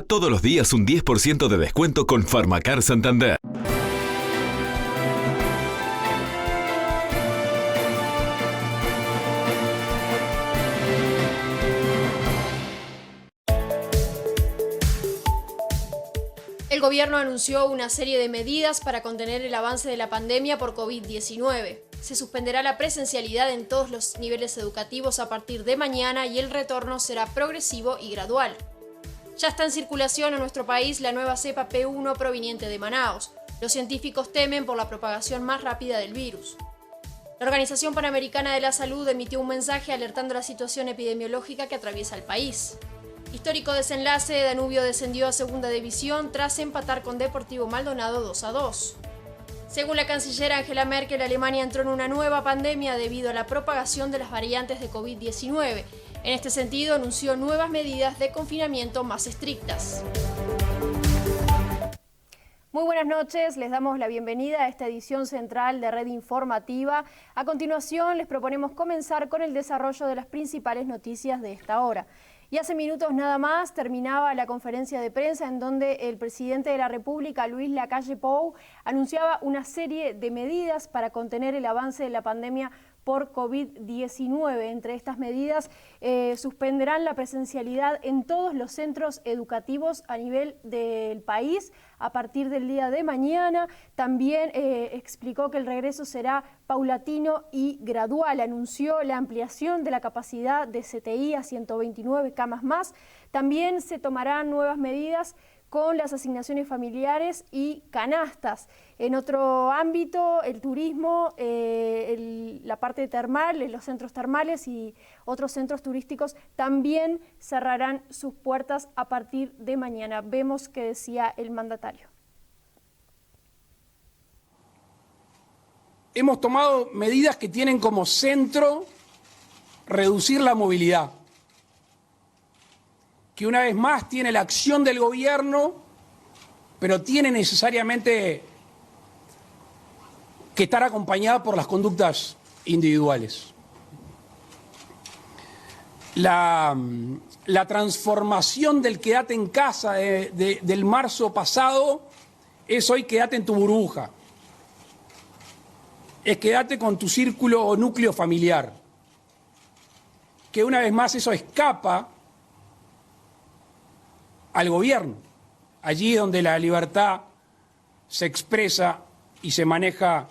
Todos los días un 10% de descuento con Farmacar Santander. El gobierno anunció una serie de medidas para contener el avance de la pandemia por COVID-19. Se suspenderá la presencialidad en todos los niveles educativos a partir de mañana y el retorno será progresivo y gradual. Ya está en circulación en nuestro país la nueva cepa P1 proveniente de Manaos. Los científicos temen por la propagación más rápida del virus. La Organización Panamericana de la Salud emitió un mensaje alertando la situación epidemiológica que atraviesa el país. Histórico desenlace, Danubio descendió a segunda división tras empatar con Deportivo Maldonado 2-2. Según la canciller Angela Merkel, Alemania entró en una nueva pandemia debido a la propagación de las variantes de COVID-19. En este sentido, anunció nuevas medidas de confinamiento más estrictas. Muy buenas noches, les damos la bienvenida a esta edición central de Red Informativa. A continuación, les proponemos comenzar con el desarrollo de las principales noticias de esta hora. Y hace minutos nada más terminaba la conferencia de prensa en donde el presidente de la República, Luis Lacalle Pou, anunciaba una serie de medidas para contener el avance de la pandemia por COVID-19. Entre estas medidas, suspenderán la presencialidad en todos los centros educativos a nivel del país a partir del día de mañana. También explicó que el regreso será paulatino y gradual. Anunció la ampliación de la capacidad de CTI a 129 camas más. También se tomarán nuevas medidas con las asignaciones familiares y canastas. En otro ámbito, el turismo, la parte termal, los centros termales y otros centros turísticos también cerrarán sus puertas a partir de mañana. Vemos qué decía el mandatario. Hemos tomado medidas que tienen como centro reducir la movilidad, que una vez más tiene la acción del gobierno, pero tiene necesariamente que estar acompañada por las conductas individuales. La transformación del quédate en casa del marzo pasado es hoy quédate en tu burbuja. Es quédate con tu círculo o núcleo familiar. Que una vez más eso escapa al gobierno, allí donde la libertad se expresa y se maneja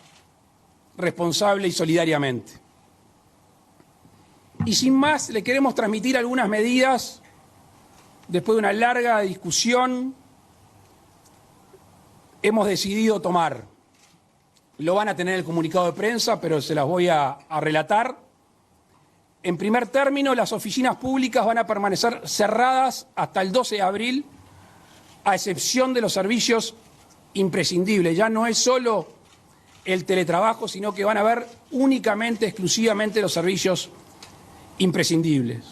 responsable y solidariamente. Y sin más, le queremos transmitir algunas medidas, después de una larga discusión, hemos decidido tomar. Lo van a tener en el comunicado de prensa, pero se las voy a relatar. En primer término, las oficinas públicas van a permanecer cerradas hasta el 12 de abril, a excepción de los servicios imprescindibles. Ya no es solo el teletrabajo, sino que van a haber únicamente, exclusivamente los servicios imprescindibles.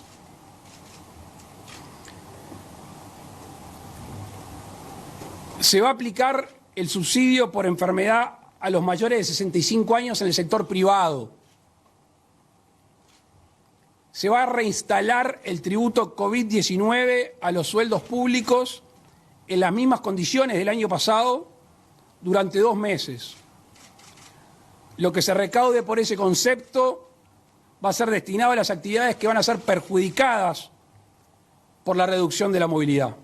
Se va a aplicar el subsidio por enfermedad a los mayores de 65 años en el sector privado. Se va a reinstalar el tributo COVID-19 a los sueldos públicos en las mismas condiciones del año pasado durante 2 meses. Lo que se recaude por ese concepto va a ser destinado a las actividades que van a ser perjudicadas por la reducción de la movilidad.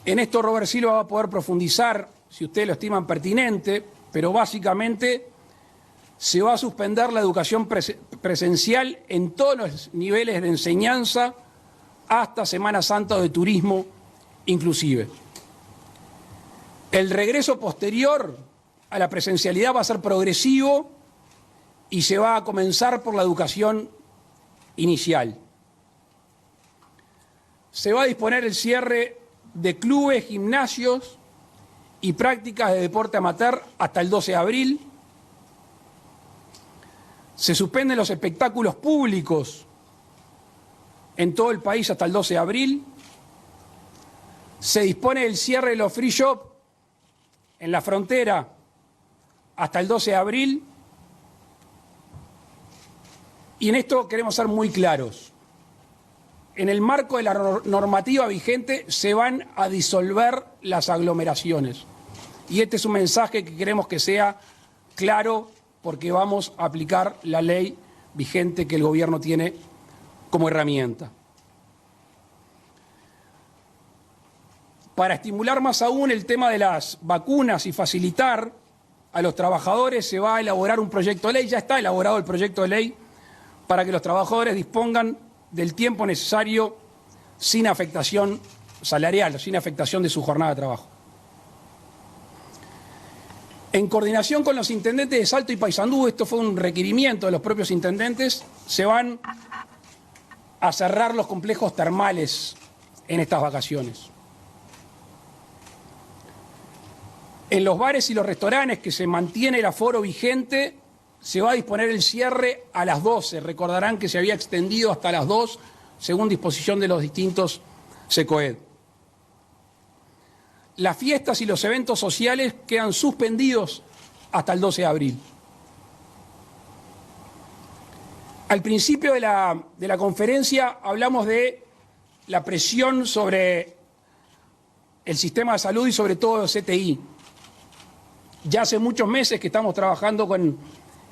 En esto Robert Silva va a poder profundizar, si ustedes lo estiman pertinente, pero básicamente se va a suspender la educación presencial en todos los niveles de enseñanza hasta Semana Santa o de turismo inclusive. El regreso posterior a la presencialidad va a ser progresivo y se va a comenzar por la educación inicial. Se va a disponer el cierre de clubes, gimnasios y prácticas de deporte amateur hasta el 12 de abril. Se suspenden los espectáculos públicos en todo el país hasta el 12 de abril. Se dispone el cierre de los free shop en la frontera hasta el 12 de abril. Y en esto queremos ser muy claros. en el marco de la normativa vigente se van a disolver las aglomeraciones. Y este es un mensaje que queremos que sea claro porque vamos a aplicar la ley vigente que el gobierno tiene como herramienta. Para estimular más aún el tema de las vacunas y facilitar a los trabajadores, se va a elaborar un proyecto de ley, ya está elaborado el proyecto de ley, para que los trabajadores dispongan del tiempo necesario sin afectación salarial, sin afectación de su jornada de trabajo. En coordinación con los intendentes de Salto y Paysandú, esto fue un requerimiento de los propios intendentes, se van a cerrar los complejos termales en estas vacaciones. En los bares y los restaurantes que se mantiene el aforo vigente, se va a disponer el cierre a las 12. Recordarán que se había extendido hasta las 2, según disposición de los distintos SECOED. Las fiestas y los eventos sociales quedan suspendidos hasta el 12 de abril. Al principio de la conferencia hablamos de la presión sobre el sistema de salud y sobre todo el CTI. Ya hace muchos meses que estamos trabajando con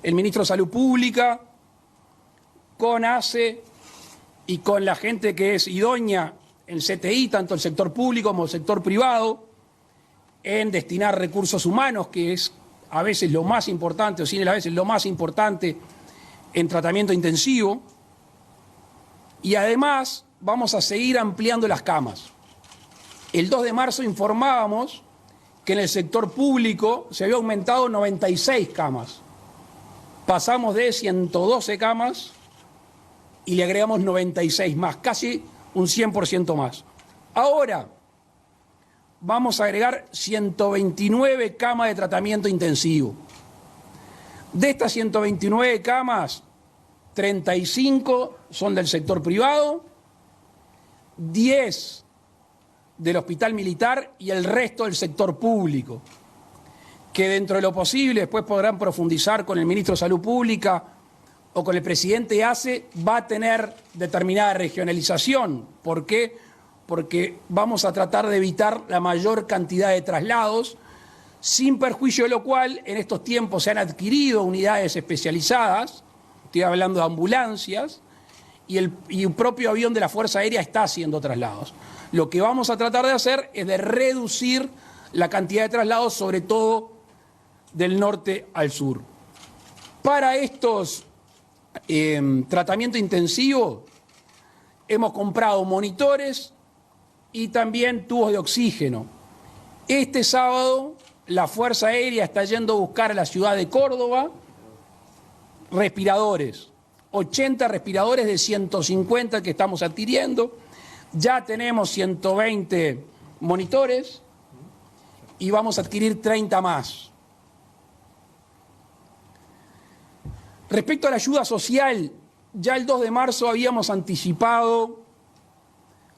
el ministro de Salud Pública, con ACE y con la gente que es idónea en CTI, tanto el sector público como el sector privado, en destinar recursos humanos, que es a veces lo más importante, o sin a veces lo más importante en tratamiento intensivo. Y además vamos a seguir ampliando las camas. El 2 de marzo informábamos que en el sector público se había aumentado 96 camas. Pasamos de 112 camas y le agregamos 96 más, casi un 100% más. Ahora vamos a agregar 129 camas de tratamiento intensivo. De estas 129 camas, 35 son del sector privado, 10 del Hospital Militar y el resto del sector público, que dentro de lo posible, después podrán profundizar con el ministro de Salud Pública o con el presidente ACE, va a tener determinada regionalización. ¿Por qué? Porque vamos a tratar de evitar la mayor cantidad de traslados, sin perjuicio de lo cual en estos tiempos se han adquirido unidades especializadas, estoy hablando de ambulancias, y el propio avión de la Fuerza Aérea está haciendo traslados. Lo que vamos a tratar de hacer es de reducir la cantidad de traslados, sobre todo del norte al sur. Para estos tratamiento intensivo hemos comprado monitores y también tubos de oxígeno. Este sábado la Fuerza Aérea está yendo a buscar a la ciudad de Córdoba respiradores, 80 respiradores de 150 que estamos adquiriendo. Ya tenemos 120 monitores y vamos a adquirir 30 más. Respecto a la ayuda social, ya el 2 de marzo habíamos anticipado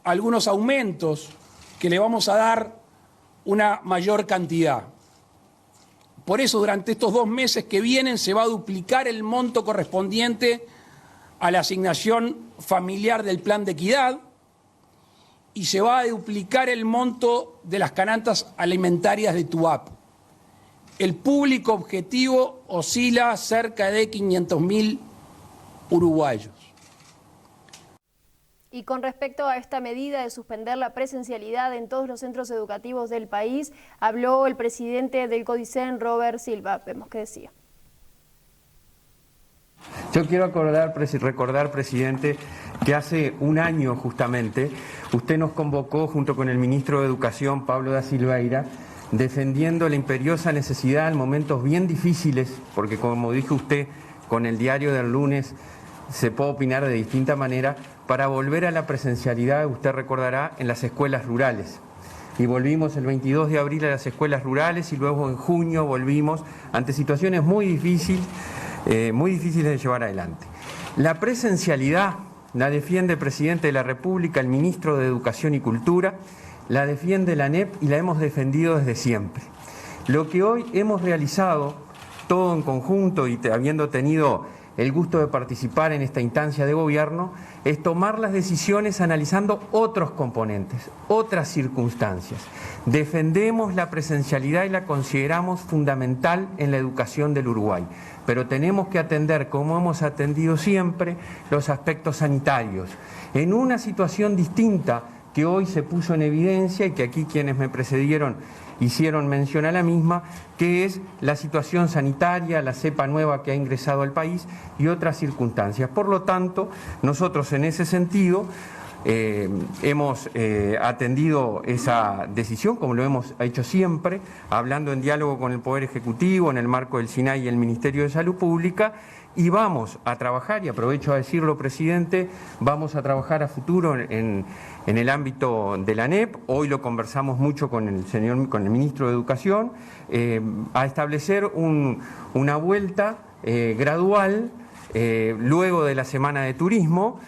algunos aumentos que le vamos a dar una mayor cantidad. Por eso, durante estos 2 meses que vienen, se va a duplicar el monto correspondiente a la asignación familiar del Plan de Equidad y se va a duplicar el monto de las canastas alimentarias de TUAP. El público objetivo oscila cerca de 500.000 uruguayos. Y con respecto a esta medida de suspender la presencialidad en todos los centros educativos del país, habló el presidente del CODICEN, Robert Silva. Vemos qué decía. Yo quiero recordar, presidente, que hace un año justamente usted nos convocó junto con el ministro de Educación, Pablo da Silveira, defendiendo la imperiosa necesidad en momentos bien difíciles, porque como dijo usted, con el diario del lunes se puede opinar de distinta manera, para volver a la presencialidad, usted recordará, en las escuelas rurales. Y volvimos el 22 de abril a las escuelas rurales y luego en junio volvimos ante situaciones muy difíciles de llevar adelante. La presencialidad la defiende el presidente de la República, el ministro de Educación y Cultura, la defiende la ANEP y la hemos defendido desde siempre. Lo que hoy hemos realizado, todo en conjunto y habiendo tenido el gusto de participar en esta instancia de gobierno, es tomar las decisiones analizando otros componentes, otras circunstancias. Defendemos la presencialidad y la consideramos fundamental en la educación del Uruguay, pero tenemos que atender, como hemos atendido siempre, los aspectos sanitarios. En una situación distinta que hoy se puso en evidencia y que aquí quienes me precedieron hicieron mención a la misma, que es la situación sanitaria, la cepa nueva que ha ingresado al país y otras circunstancias. Por lo tanto, nosotros en ese sentido hemos atendido esa decisión, como lo hemos hecho siempre, hablando en diálogo con el Poder Ejecutivo, en el marco del SINAI y el Ministerio de Salud Pública, y vamos a trabajar, y aprovecho a decirlo, presidente, vamos a trabajar a futuro en el ámbito de la ANEP. Hoy lo conversamos mucho con el ministro de Educación, a establecer una vuelta gradual luego de la Semana de Turismo,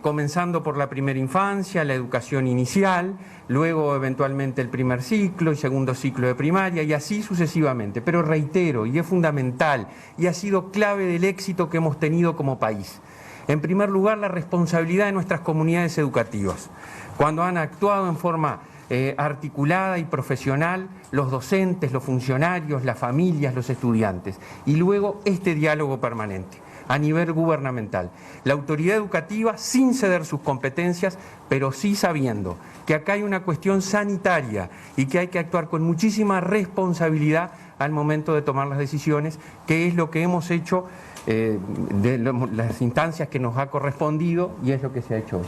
comenzando por la primera infancia, la educación inicial, luego eventualmente el primer ciclo y segundo ciclo de primaria y así sucesivamente. Pero reitero, y es fundamental, y ha sido clave del éxito que hemos tenido como país. En primer lugar, la responsabilidad de nuestras comunidades educativas, cuando han actuado en forma articulada y profesional, los docentes, los funcionarios, las familias, los estudiantes, y luego este diálogo permanente a nivel gubernamental. La autoridad educativa sin ceder sus competencias, pero sí sabiendo que acá hay una cuestión sanitaria y que hay que actuar con muchísima responsabilidad al momento de tomar las decisiones, que es lo que hemos hecho de las instancias que nos ha correspondido y es lo que se ha hecho hoy.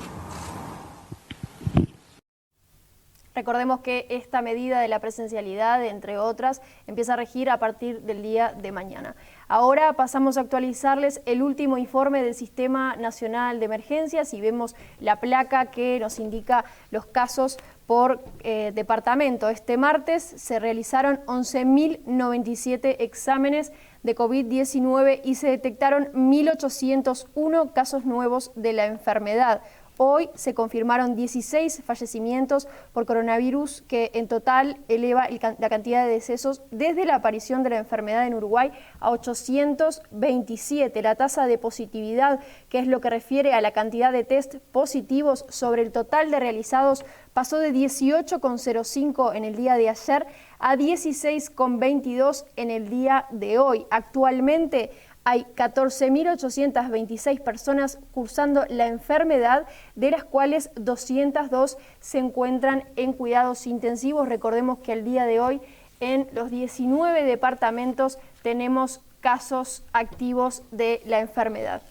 Recordemos que esta medida de la presencialidad, entre otras, empieza a regir a partir del día de mañana. Ahora pasamos a actualizarles el último informe del Sistema Nacional de Emergencias y vemos la placa que nos indica los casos por departamento. Este martes se realizaron 11.097 exámenes de COVID-19 y se detectaron 1.801 casos nuevos de la enfermedad. Hoy se confirmaron 16 fallecimientos por coronavirus, que en total eleva la cantidad de decesos desde la aparición de la enfermedad en Uruguay a 827. La tasa de positividad, que es lo que refiere a la cantidad de test positivos sobre el total de realizados, pasó de 18,05 en el día de ayer a 16,22 en el día de hoy. Actualmente hay 14.826 personas cursando la enfermedad, de las cuales 202 se encuentran en cuidados intensivos. Recordemos que el día de hoy en los 19 departamentos tenemos casos activos de la enfermedad.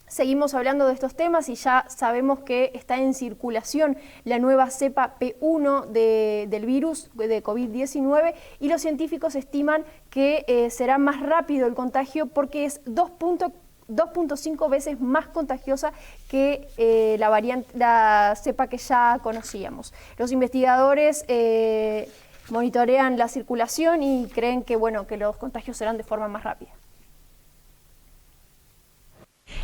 Seguimos hablando de estos temas y ya sabemos que está en circulación la nueva cepa P1 del virus de COVID-19 y los científicos estiman que será más rápido el contagio porque es 2.5 veces más contagiosa que la cepa que ya conocíamos. Los investigadores monitorean la circulación y creen que, que los contagios serán de forma más rápida.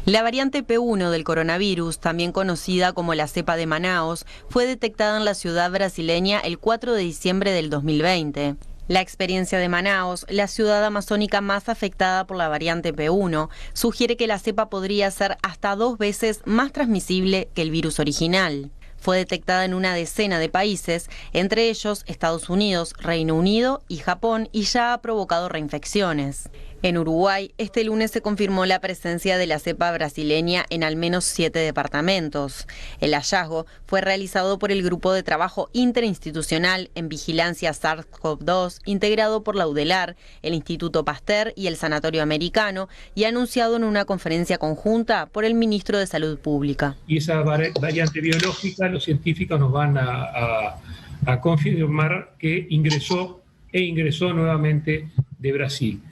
La variante P1 del coronavirus, también conocida como la cepa de Manaos, fue detectada en la ciudad brasileña el 4 de diciembre del 2020. La experiencia de Manaos, la ciudad amazónica más afectada por la variante P1, sugiere que la cepa podría ser hasta 2 veces más transmisible que el virus original. Fue detectada en una decena de países, entre ellos Estados Unidos, Reino Unido y Japón, y ya ha provocado reinfecciones. En Uruguay, este lunes se confirmó la presencia de la cepa brasileña en al menos 7 departamentos. El hallazgo fue realizado por el Grupo de Trabajo Interinstitucional en Vigilancia SARS-CoV-2, integrado por la UDELAR, el Instituto Pasteur y el Sanatorio Americano, y anunciado en una conferencia conjunta por el ministro de Salud Pública. Y esa variante biológica, los científicos nos van a confirmar que ingresó nuevamente de Brasil.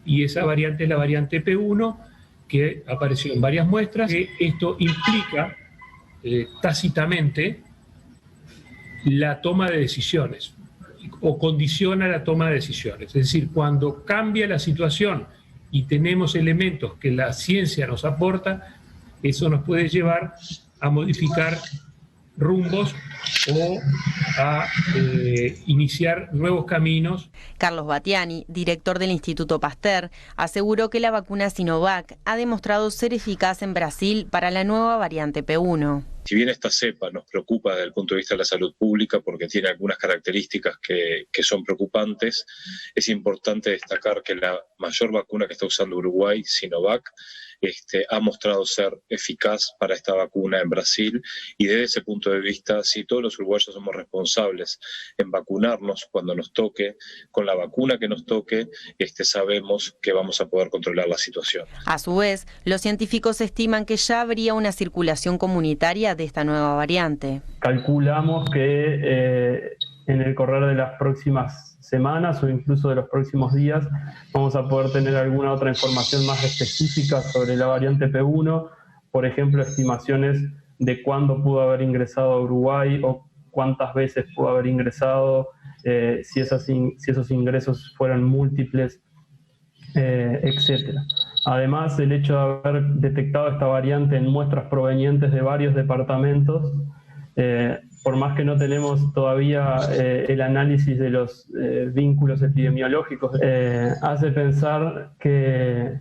Y esa variante es la variante P1, que apareció en varias muestras. Esto implica tácitamente la toma de decisiones, o condiciona la toma de decisiones. Es decir, cuando cambia la situación y tenemos elementos que la ciencia nos aporta, eso nos puede llevar a modificar rumbos o a iniciar nuevos caminos. Carlos Battiani, director del Instituto Pasteur, aseguró que la vacuna Sinovac ha demostrado ser eficaz en Brasil para la nueva variante P1. Si bien esta cepa nos preocupa desde el punto de vista de la salud pública porque tiene algunas características que son preocupantes, es importante destacar que la mayor vacuna que está usando Uruguay, Sinovac, ha mostrado ser eficaz para esta vacuna en Brasil, y desde ese punto de vista, si todos los uruguayos somos responsables en vacunarnos cuando nos toque, con la vacuna que nos toque, sabemos que vamos a poder controlar la situación. A su vez, los científicos estiman que ya habría una circulación comunitaria de esta nueva variante. Calculamos que en el correr de las próximas semanas o incluso de los próximos días vamos a poder tener alguna otra información más específica sobre la variante P1, por ejemplo, estimaciones de cuándo pudo haber ingresado a Uruguay o cuántas veces pudo haber ingresado, si esos ingresos fueron múltiples, etc. Además, el hecho de haber detectado esta variante en muestras provenientes de varios departamentos, por más que no tenemos todavía el análisis de los vínculos epidemiológicos, hace pensar que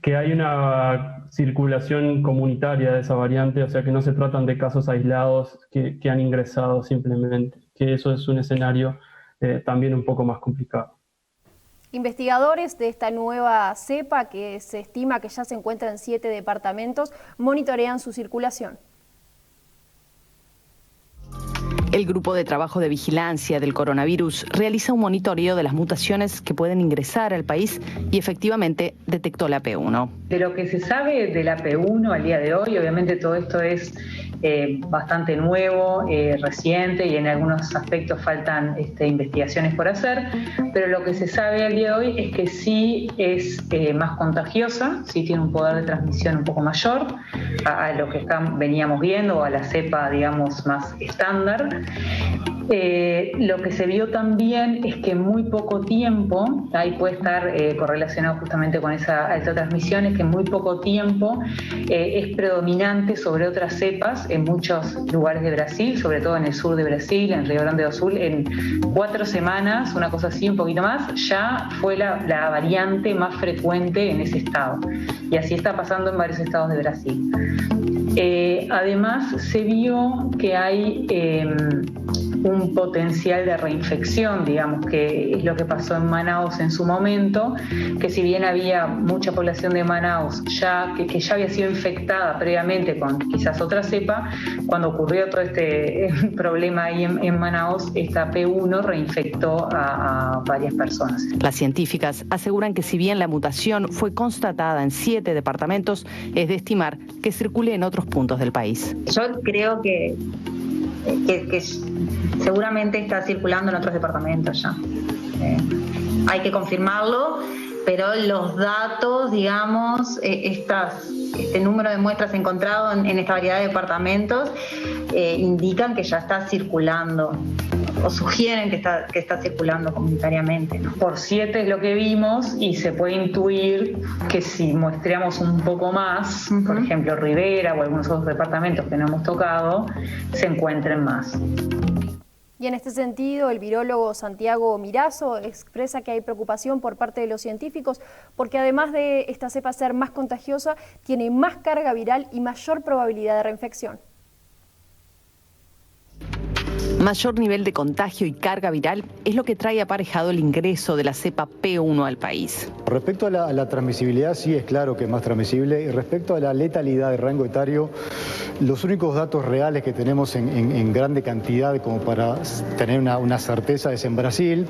hay una circulación comunitaria de esa variante, o sea que no se tratan de casos aislados que han ingresado simplemente, que eso es un escenario también un poco más complicado. Investigadores de esta nueva cepa, que se estima que ya se encuentra en 7 departamentos, monitorean su circulación. El Grupo de Trabajo de Vigilancia del Coronavirus realiza un monitoreo de las mutaciones que pueden ingresar al país y efectivamente detectó la P1. De lo que se sabe de la P1 al día de hoy, obviamente todo esto es bastante nuevo, reciente, y en algunos aspectos faltan investigaciones por hacer, pero lo que se sabe al día de hoy es que sí es más contagiosa, sí tiene un poder de transmisión un poco mayor a lo que veníamos viendo, o a la cepa, digamos, más estándar. Lo que se vio también es que en muy poco tiempo, ahí puede estar correlacionado justamente con esa alta transmisión, es que en muy poco tiempo es predominante sobre otras cepas en muchos lugares de Brasil, sobre todo en el sur de Brasil, en Río Grande do Sul. En 4 semanas, una cosa así, un poquito más, ya fue la variante más frecuente en ese estado. Y así está pasando en varios estados de Brasil. Además, se vio que hay un potencial de reinfección, digamos, que es lo que pasó en Manaus en su momento, que si bien había mucha población de Manaus que ya había sido infectada previamente con quizás otra cepa, cuando ocurrió todo este problema ahí en Manaus, esta P1 reinfectó a varias personas. Las científicas aseguran que si bien la mutación fue constatada en 7 departamentos, es de estimar que circule en otros puntos del país. Yo creo que seguramente está circulando en otros departamentos ya. Hay que confirmarlo, pero los datos, digamos, este número de muestras encontrado en esta variedad de departamentos indican que ya está circulando, o sugieren que está circulando comunitariamente, ¿no? Por 7 es lo que vimos, y se puede intuir que si muestreamos un poco más, por ejemplo Rivera o algunos otros departamentos que no hemos tocado, se encuentren más. Y en este sentido, el virólogo Santiago Mirazo expresa que hay preocupación por parte de los científicos porque además de esta cepa ser más contagiosa, tiene más carga viral y mayor probabilidad de reinfección. Mayor nivel de contagio y carga viral es lo que trae aparejado el ingreso de la cepa P1 al país. Respecto a la transmisibilidad, sí es claro que es más transmisible. Y respecto a la letalidad de rango etario, los únicos datos reales que tenemos en grande cantidad como para tener una certeza es en Brasil.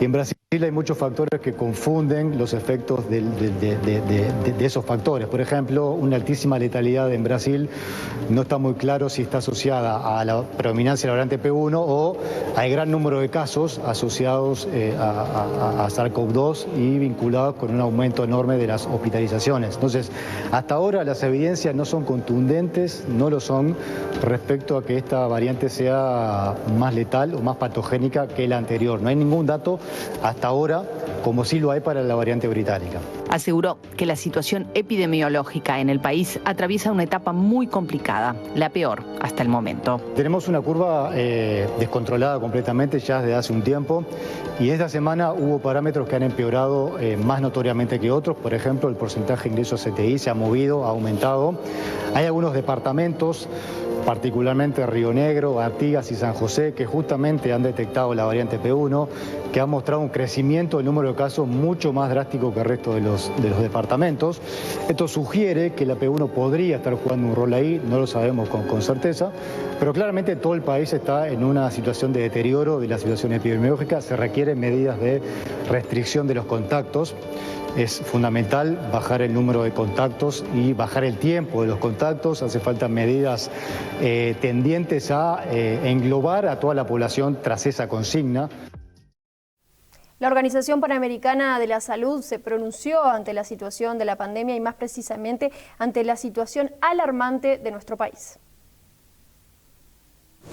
Y en Brasil hay muchos factores que confunden los efectos de esos factores. Por ejemplo, una altísima letalidad en Brasil no está muy claro si está asociada a la predominancia de la variante P1 o al gran número de casos asociados a SARS-CoV-2 y vinculados con un aumento enorme de las hospitalizaciones. Entonces, hasta ahora las evidencias no son contundentes, no lo son respecto a que esta variante sea más letal o más patogénica que la anterior. No hay ningún dato hasta hasta ahora, como sí lo hay para la variante británica. Aseguró que la situación epidemiológica en el país atraviesa una etapa muy complicada, la peor hasta el momento. Tenemos una curva descontrolada completamente ya desde hace un tiempo y esta semana hubo parámetros que han empeorado más notoriamente que otros. Por ejemplo, el porcentaje de ingresos CTI se ha movido, ha aumentado. Hay algunos departamentos, particularmente Río Negro, Artigas y San José, que justamente han detectado la variante P1, que ha mostrado un crecimiento del número de casos mucho más drástico que el resto de los departamentos. Esto sugiere que la P1 podría estar jugando un rol ahí, no lo sabemos con certeza, pero claramente todo el país está en una situación de deterioro de la situación epidemiológica. Se requieren medidas de restricción de los contactos. Es fundamental bajar el número de contactos y bajar el tiempo de los contactos. Hace falta medidas tendientes a englobar a toda la población tras esa consigna. La Organización Panamericana de la Salud se pronunció ante la situación de la pandemia y más precisamente ante la situación alarmante de nuestro país.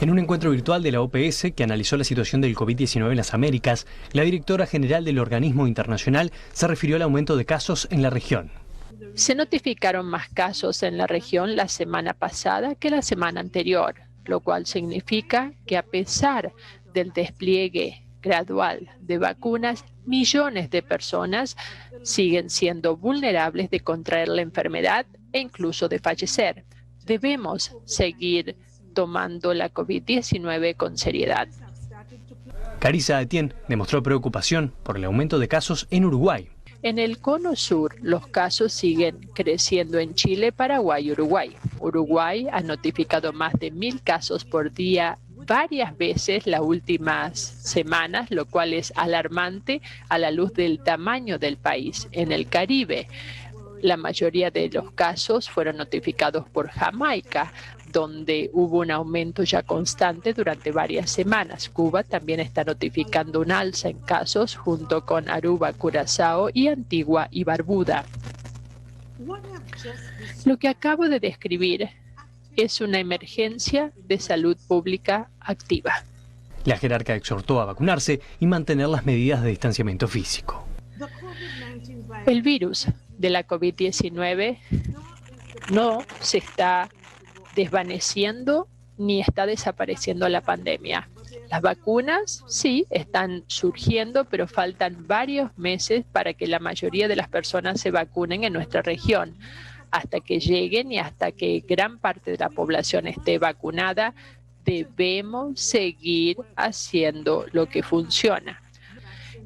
En un encuentro virtual de la OPS que analizó la situación del COVID-19 en las Américas, la directora general del organismo internacional se refirió al aumento de casos en la región. Se notificaron más casos en la región la semana pasada que la semana anterior, lo cual significa que a pesar del despliegue gradual de vacunas, millones de personas siguen siendo vulnerables de contraer la enfermedad e incluso de fallecer. Debemos seguir tomando la COVID-19 con seriedad. Carissa Etienne demostró preocupación por el aumento de casos en Uruguay. En el cono sur, los casos siguen creciendo en Chile, Paraguay y Uruguay. Uruguay ha notificado más de 1.000 casos por día varias veces las últimas semanas, lo cual es alarmante a la luz del tamaño del país. En el Caribe, la mayoría de los casos fueron notificados por Jamaica, donde hubo un aumento ya constante durante varias semanas. Cuba también está notificando un alza en casos junto con Aruba, Curazao y Antigua y Barbuda. Lo que acabo de describir es una emergencia de salud pública activa. La jerarca exhortó a vacunarse y mantener las medidas de distanciamiento físico. El virus de la COVID-19 no se está desvaneciendo ni está desapareciendo la pandemia. Las vacunas sí están surgiendo, pero faltan varios meses para que la mayoría de las personas se vacunen en nuestra región. Hasta que lleguen y hasta que gran parte de la población esté vacunada, debemos seguir haciendo lo que funciona.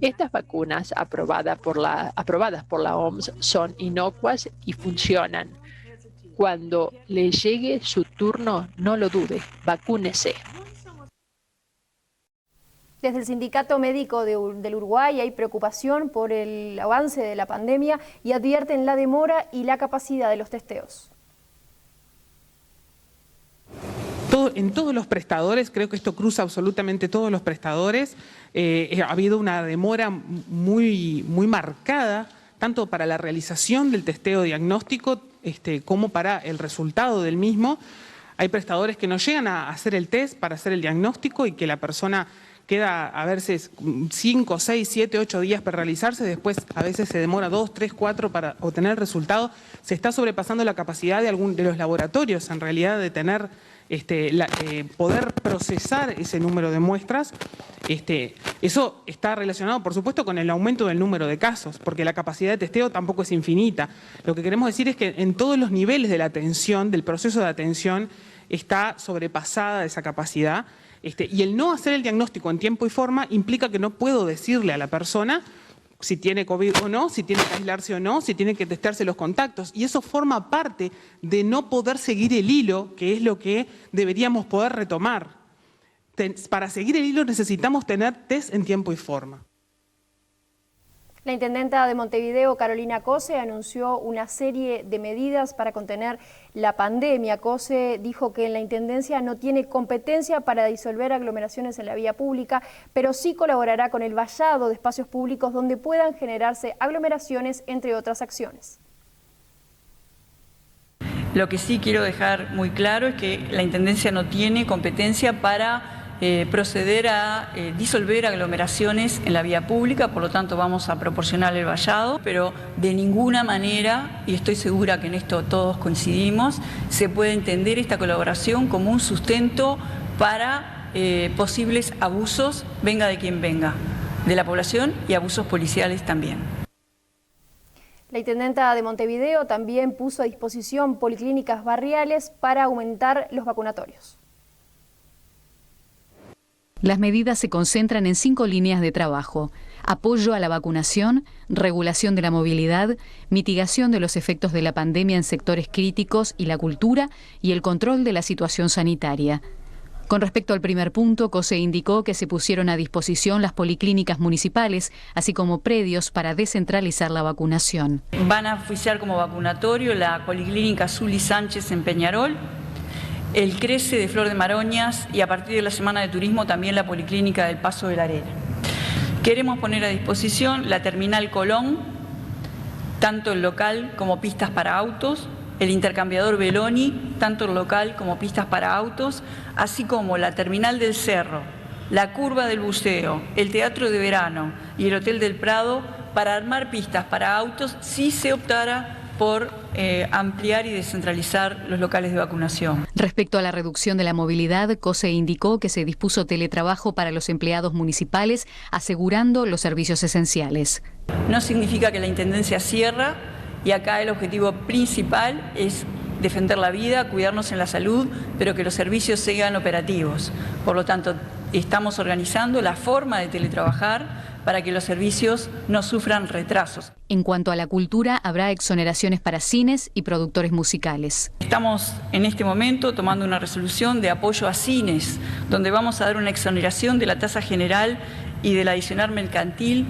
Estas vacunas aprobadas por la OMS son inocuas y funcionan. Cuando le llegue su turno, no lo dude, vacúnese. Desde el Sindicato Médico del Uruguay hay preocupación por el avance de la pandemia y advierten la demora y la capacidad de los testeos. En todos los prestadores, creo que esto cruza absolutamente todos los prestadores, ha habido una demora muy marcada, tanto para la realización del testeo diagnóstico como para el resultado del mismo. Hay prestadores que no llegan a hacer el test para hacer el diagnóstico y que la persona queda a veces 5, 6, 7, 8 días para realizarse, después a veces se demora 2, 3, 4 para obtener el resultado. Se está sobrepasando la capacidad de los laboratorios en realidad de tener poder procesar ese número de muestras. Eso está relacionado, por supuesto, con el aumento del número de casos, porque la capacidad de testeo tampoco es infinita. Lo que queremos decir es que en todos los niveles de la atención, del proceso de atención, está sobrepasada esa capacidad. Y el no hacer el diagnóstico en tiempo y forma implica que no puedo decirle a la persona si tiene COVID o no, si tiene que aislarse o no, si tiene que testarse los contactos. Y eso forma parte de no poder seguir el hilo, que es lo que deberíamos poder retomar. Para seguir el hilo necesitamos tener test en tiempo y forma. La intendenta de Montevideo, Carolina Cose, anunció una serie de medidas para contener la pandemia. Cose dijo que en la intendencia no tiene competencia para disolver aglomeraciones en la vía pública, pero sí colaborará con el vallado de espacios públicos donde puedan generarse aglomeraciones, entre otras acciones. Lo que sí quiero dejar muy claro es que la intendencia no tiene competencia para proceder a disolver aglomeraciones en la vía pública, por lo tanto vamos a proporcionar el vallado, pero de ninguna manera, y estoy segura que en esto todos coincidimos, se puede entender esta colaboración como un sustento para posibles abusos, venga de quien venga, de la población y abusos policiales también. La intendenta de Montevideo también puso a disposición policlínicas barriales para aumentar los vacunatorios. Las medidas se concentran en 5 líneas de trabajo: apoyo a la vacunación, regulación de la movilidad, mitigación de los efectos de la pandemia en sectores críticos y la cultura, y el control de la situación sanitaria. Con respecto al primer punto, COSE indicó que se pusieron a disposición las policlínicas municipales, así como predios para descentralizar la vacunación. Van a oficiar como vacunatorio la Policlínica Zuli Sánchez en Peñarol, el CRECE de Flor de Maroñas y a partir de la Semana de Turismo también la Policlínica del Paso de la Arena. Queremos poner a disposición la Terminal Colón, tanto el local como pistas para autos, el intercambiador Beloni, tanto el local como pistas para autos, así como la Terminal del Cerro, la Curva del Buceo, el Teatro de Verano y el Hotel del Prado, para armar pistas para autos si se optara por ampliar y descentralizar los locales de vacunación. Respecto a la reducción de la movilidad, COSE indicó que se dispuso teletrabajo para los empleados municipales, asegurando los servicios esenciales. No significa que la Intendencia cierra, y acá el objetivo principal es defender la vida, cuidarnos en la salud, pero que los servicios sigan operativos. Por lo tanto, estamos organizando la forma de teletrabajar para que los servicios no sufran retrasos. En cuanto a la cultura, habrá exoneraciones para cines y productores musicales. Estamos en este momento tomando una resolución de apoyo a cines, donde vamos a dar una exoneración de la tasa general y del adicional mercantil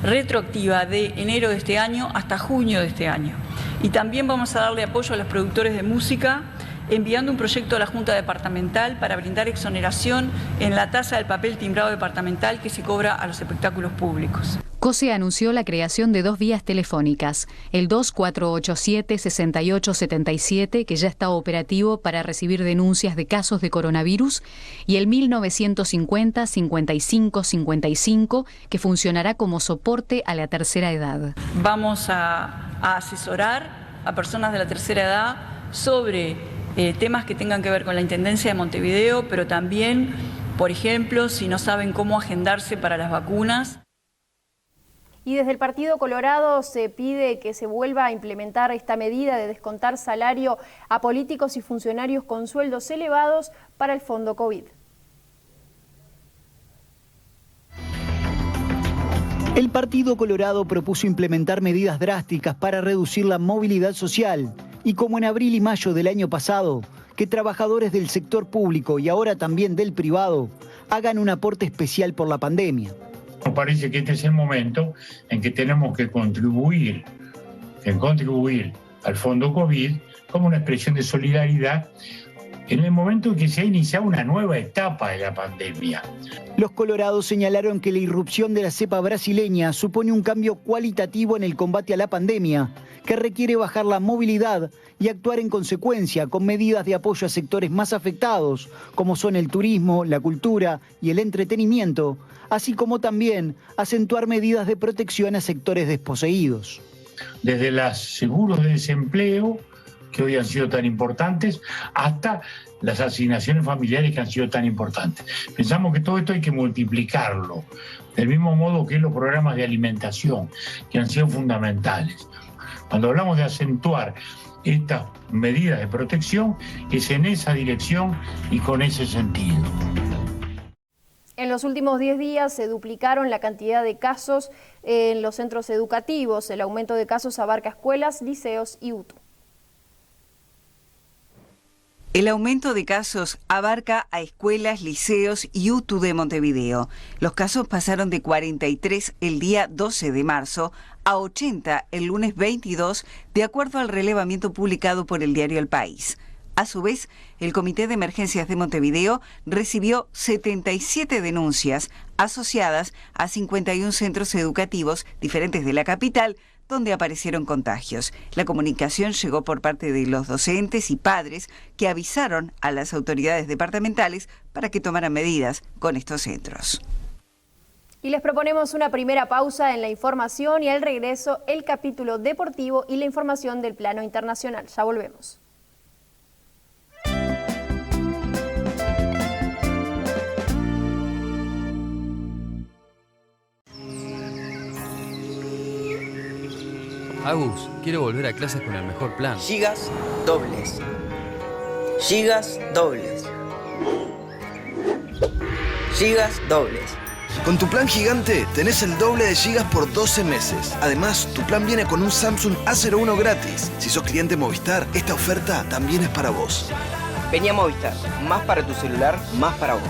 retroactiva de enero de este año hasta junio de este año. Y también vamos a darle apoyo a los productores de música, enviando un proyecto a la Junta Departamental para brindar exoneración en la tasa del papel timbrado departamental que se cobra a los espectáculos públicos. COSE anunció la creación de 2 vías telefónicas, el 2487-6877, que ya está operativo para recibir denuncias de casos de coronavirus, y el 1950-5555, que funcionará como soporte a la tercera edad. Vamos a asesorar a personas de la tercera edad sobre temas que tengan que ver con la Intendencia de Montevideo, pero también, por ejemplo, si no saben cómo agendarse para las vacunas. Y desde el Partido Colorado se pide que se vuelva a implementar esta medida de descontar salario a políticos y funcionarios con sueldos elevados para el Fondo COVID. El Partido Colorado propuso implementar medidas drásticas para reducir la movilidad social y, como en abril y mayo del año pasado, que trabajadores del sector público y ahora también del privado hagan un aporte especial por la pandemia. Me parece que este es el momento en que tenemos que contribuir al Fondo COVID como una expresión de solidaridad en el momento en que se ha iniciado una nueva etapa de la pandemia. Los colorados señalaron que la irrupción de la cepa brasileña supone un cambio cualitativo en el combate a la pandemia, que requiere bajar la movilidad y actuar en consecuencia con medidas de apoyo a sectores más afectados, como son el turismo, la cultura y el entretenimiento, así como también acentuar medidas de protección a sectores desposeídos. Desde los seguros de desempleo, que hoy han sido tan importantes, hasta las asignaciones familiares que han sido tan importantes. Pensamos que todo esto hay que multiplicarlo, del mismo modo que los programas de alimentación, que han sido fundamentales. Cuando hablamos de acentuar estas medidas de protección, es en esa dirección y con ese sentido. En los últimos 10 días se duplicaron la cantidad de casos en los centros educativos. El aumento de casos abarca escuelas, liceos y UTU. El aumento de casos abarca a escuelas, liceos y UTU de Montevideo. Los casos pasaron de 43 el día 12 de marzo a 80 el lunes 22, de acuerdo al relevamiento publicado por el diario El País. A su vez, el Comité de Emergencias de Montevideo recibió 77 denuncias asociadas a 51 centros educativos diferentes de la capital, donde aparecieron contagios. La comunicación llegó por parte de los docentes y padres que avisaron a las autoridades departamentales para que tomaran medidas con estos centros. Y les proponemos una primera pausa en la información y al regreso el capítulo deportivo y la información del plano internacional. Ya volvemos. Agus, quiero volver a clases con el mejor plan. Gigas dobles. Gigas dobles. Gigas dobles. Con tu plan gigante tenés el doble de gigas por 12 meses. Además, tu plan viene con un Samsung A01 gratis. Si sos cliente Movistar, esta oferta también es para vos. Vení a Movistar. Más para tu celular, más para vos.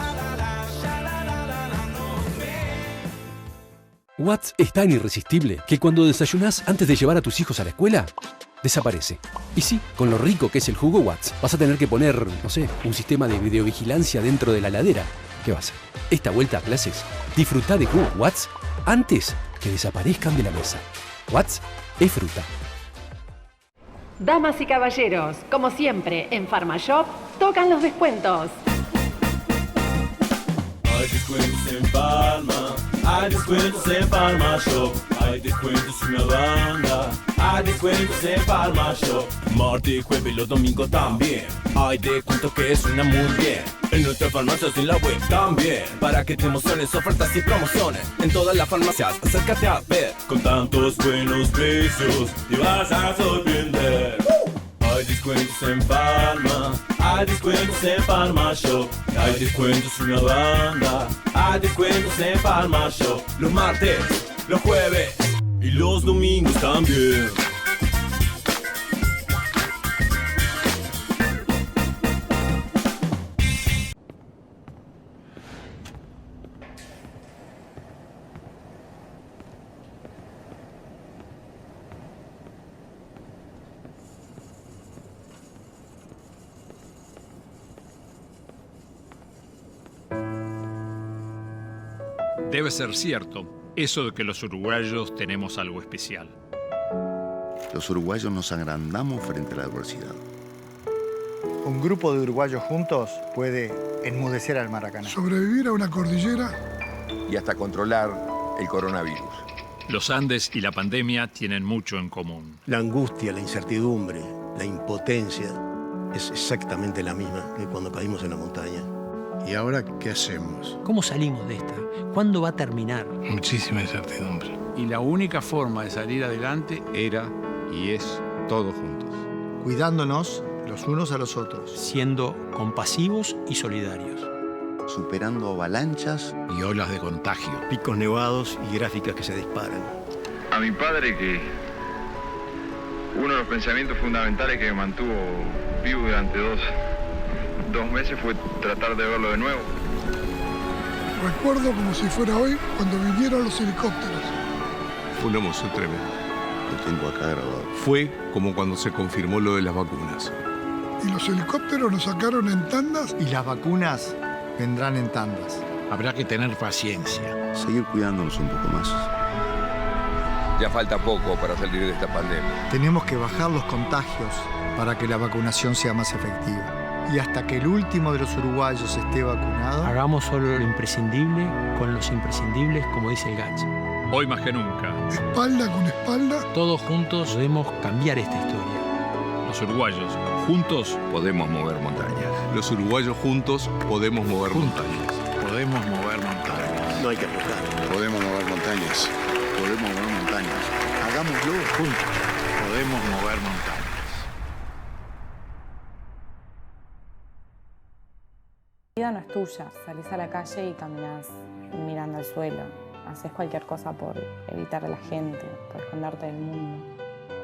Watts es tan irresistible que cuando desayunás antes de llevar a tus hijos a la escuela, desaparece. Y sí, con lo rico que es el jugo Watts, vas a tener que poner, no sé, un sistema de videovigilancia dentro de la heladera. ¿Qué va a hacer? Esta vuelta a clases, disfrutá de jugo Watts antes que desaparezcan de la mesa. Watts es fruta. Damas y caballeros, como siempre, en PharmaShop tocan los descuentos. Hay descuentos en Palma, hay descuentos en PharmaShop, hay descuentos en una banda, hay descuentos en PharmaShop. Martes, jueves y los domingos también, hay descuentos que suenan muy bien. En nuestras farmacias y en la web también, para que te emociones, ofertas y promociones. En todas las farmacias, acércate a ver. Con tantos buenos precios, te vas a sorprender. Hay descuentos en Palma, hay descuentos en PharmaShop, hay descuentos en una banda, hay descuentos en PharmaShop. Los martes, los jueves y los domingos también. Debe ser cierto eso de que los uruguayos tenemos algo especial. Los uruguayos nos agrandamos frente a la adversidad. Un grupo de uruguayos juntos puede enmudecer al Maracaná. Sobrevivir a una cordillera. Y hasta controlar el coronavirus. Los Andes y la pandemia tienen mucho en común. La angustia, la incertidumbre, la impotencia es exactamente la misma que cuando caímos en la montaña. ¿Y ahora qué hacemos? ¿Cómo salimos de esta? ¿Cuándo va a terminar? Muchísima incertidumbre. Y la única forma de salir adelante era y es todos juntos. Cuidándonos los unos a los otros. Siendo compasivos y solidarios. Superando avalanchas y olas de contagio. Picos nevados y gráficas que se disparan. A mi padre, que uno de los pensamientos fundamentales que me mantuvo vivo durante dos meses fue tratar de verlo de nuevo. Recuerdo como si fuera hoy cuando vinieron los helicópteros. Fue una emoción tremenda. Lo tengo acá grabado. Fue como cuando se confirmó lo de las vacunas. Y los helicópteros nos sacaron en tandas. Y las vacunas vendrán en tandas. Habrá que tener paciencia. Seguir cuidándonos un poco más. Ya falta poco para salir de esta pandemia. Tenemos que bajar los contagios para que la vacunación sea más efectiva. Y hasta que el último de los uruguayos esté vacunado... Hagamos solo lo imprescindible con los imprescindibles, como dice el GACH. Hoy más que nunca. Espalda con espalda. Todos juntos podemos cambiar esta historia. Los uruguayos, juntos, podemos mover montañas. Los uruguayos juntos podemos mover montañas. Podemos mover montañas. No hay que aflojar. Podemos mover montañas. Podemos mover montañas. Hagámoslo juntos. Podemos mover montañas. La vida no es tuya, salís a la calle y caminas mirando al suelo, haces cualquier cosa por evitar a la gente, por esconderte del mundo.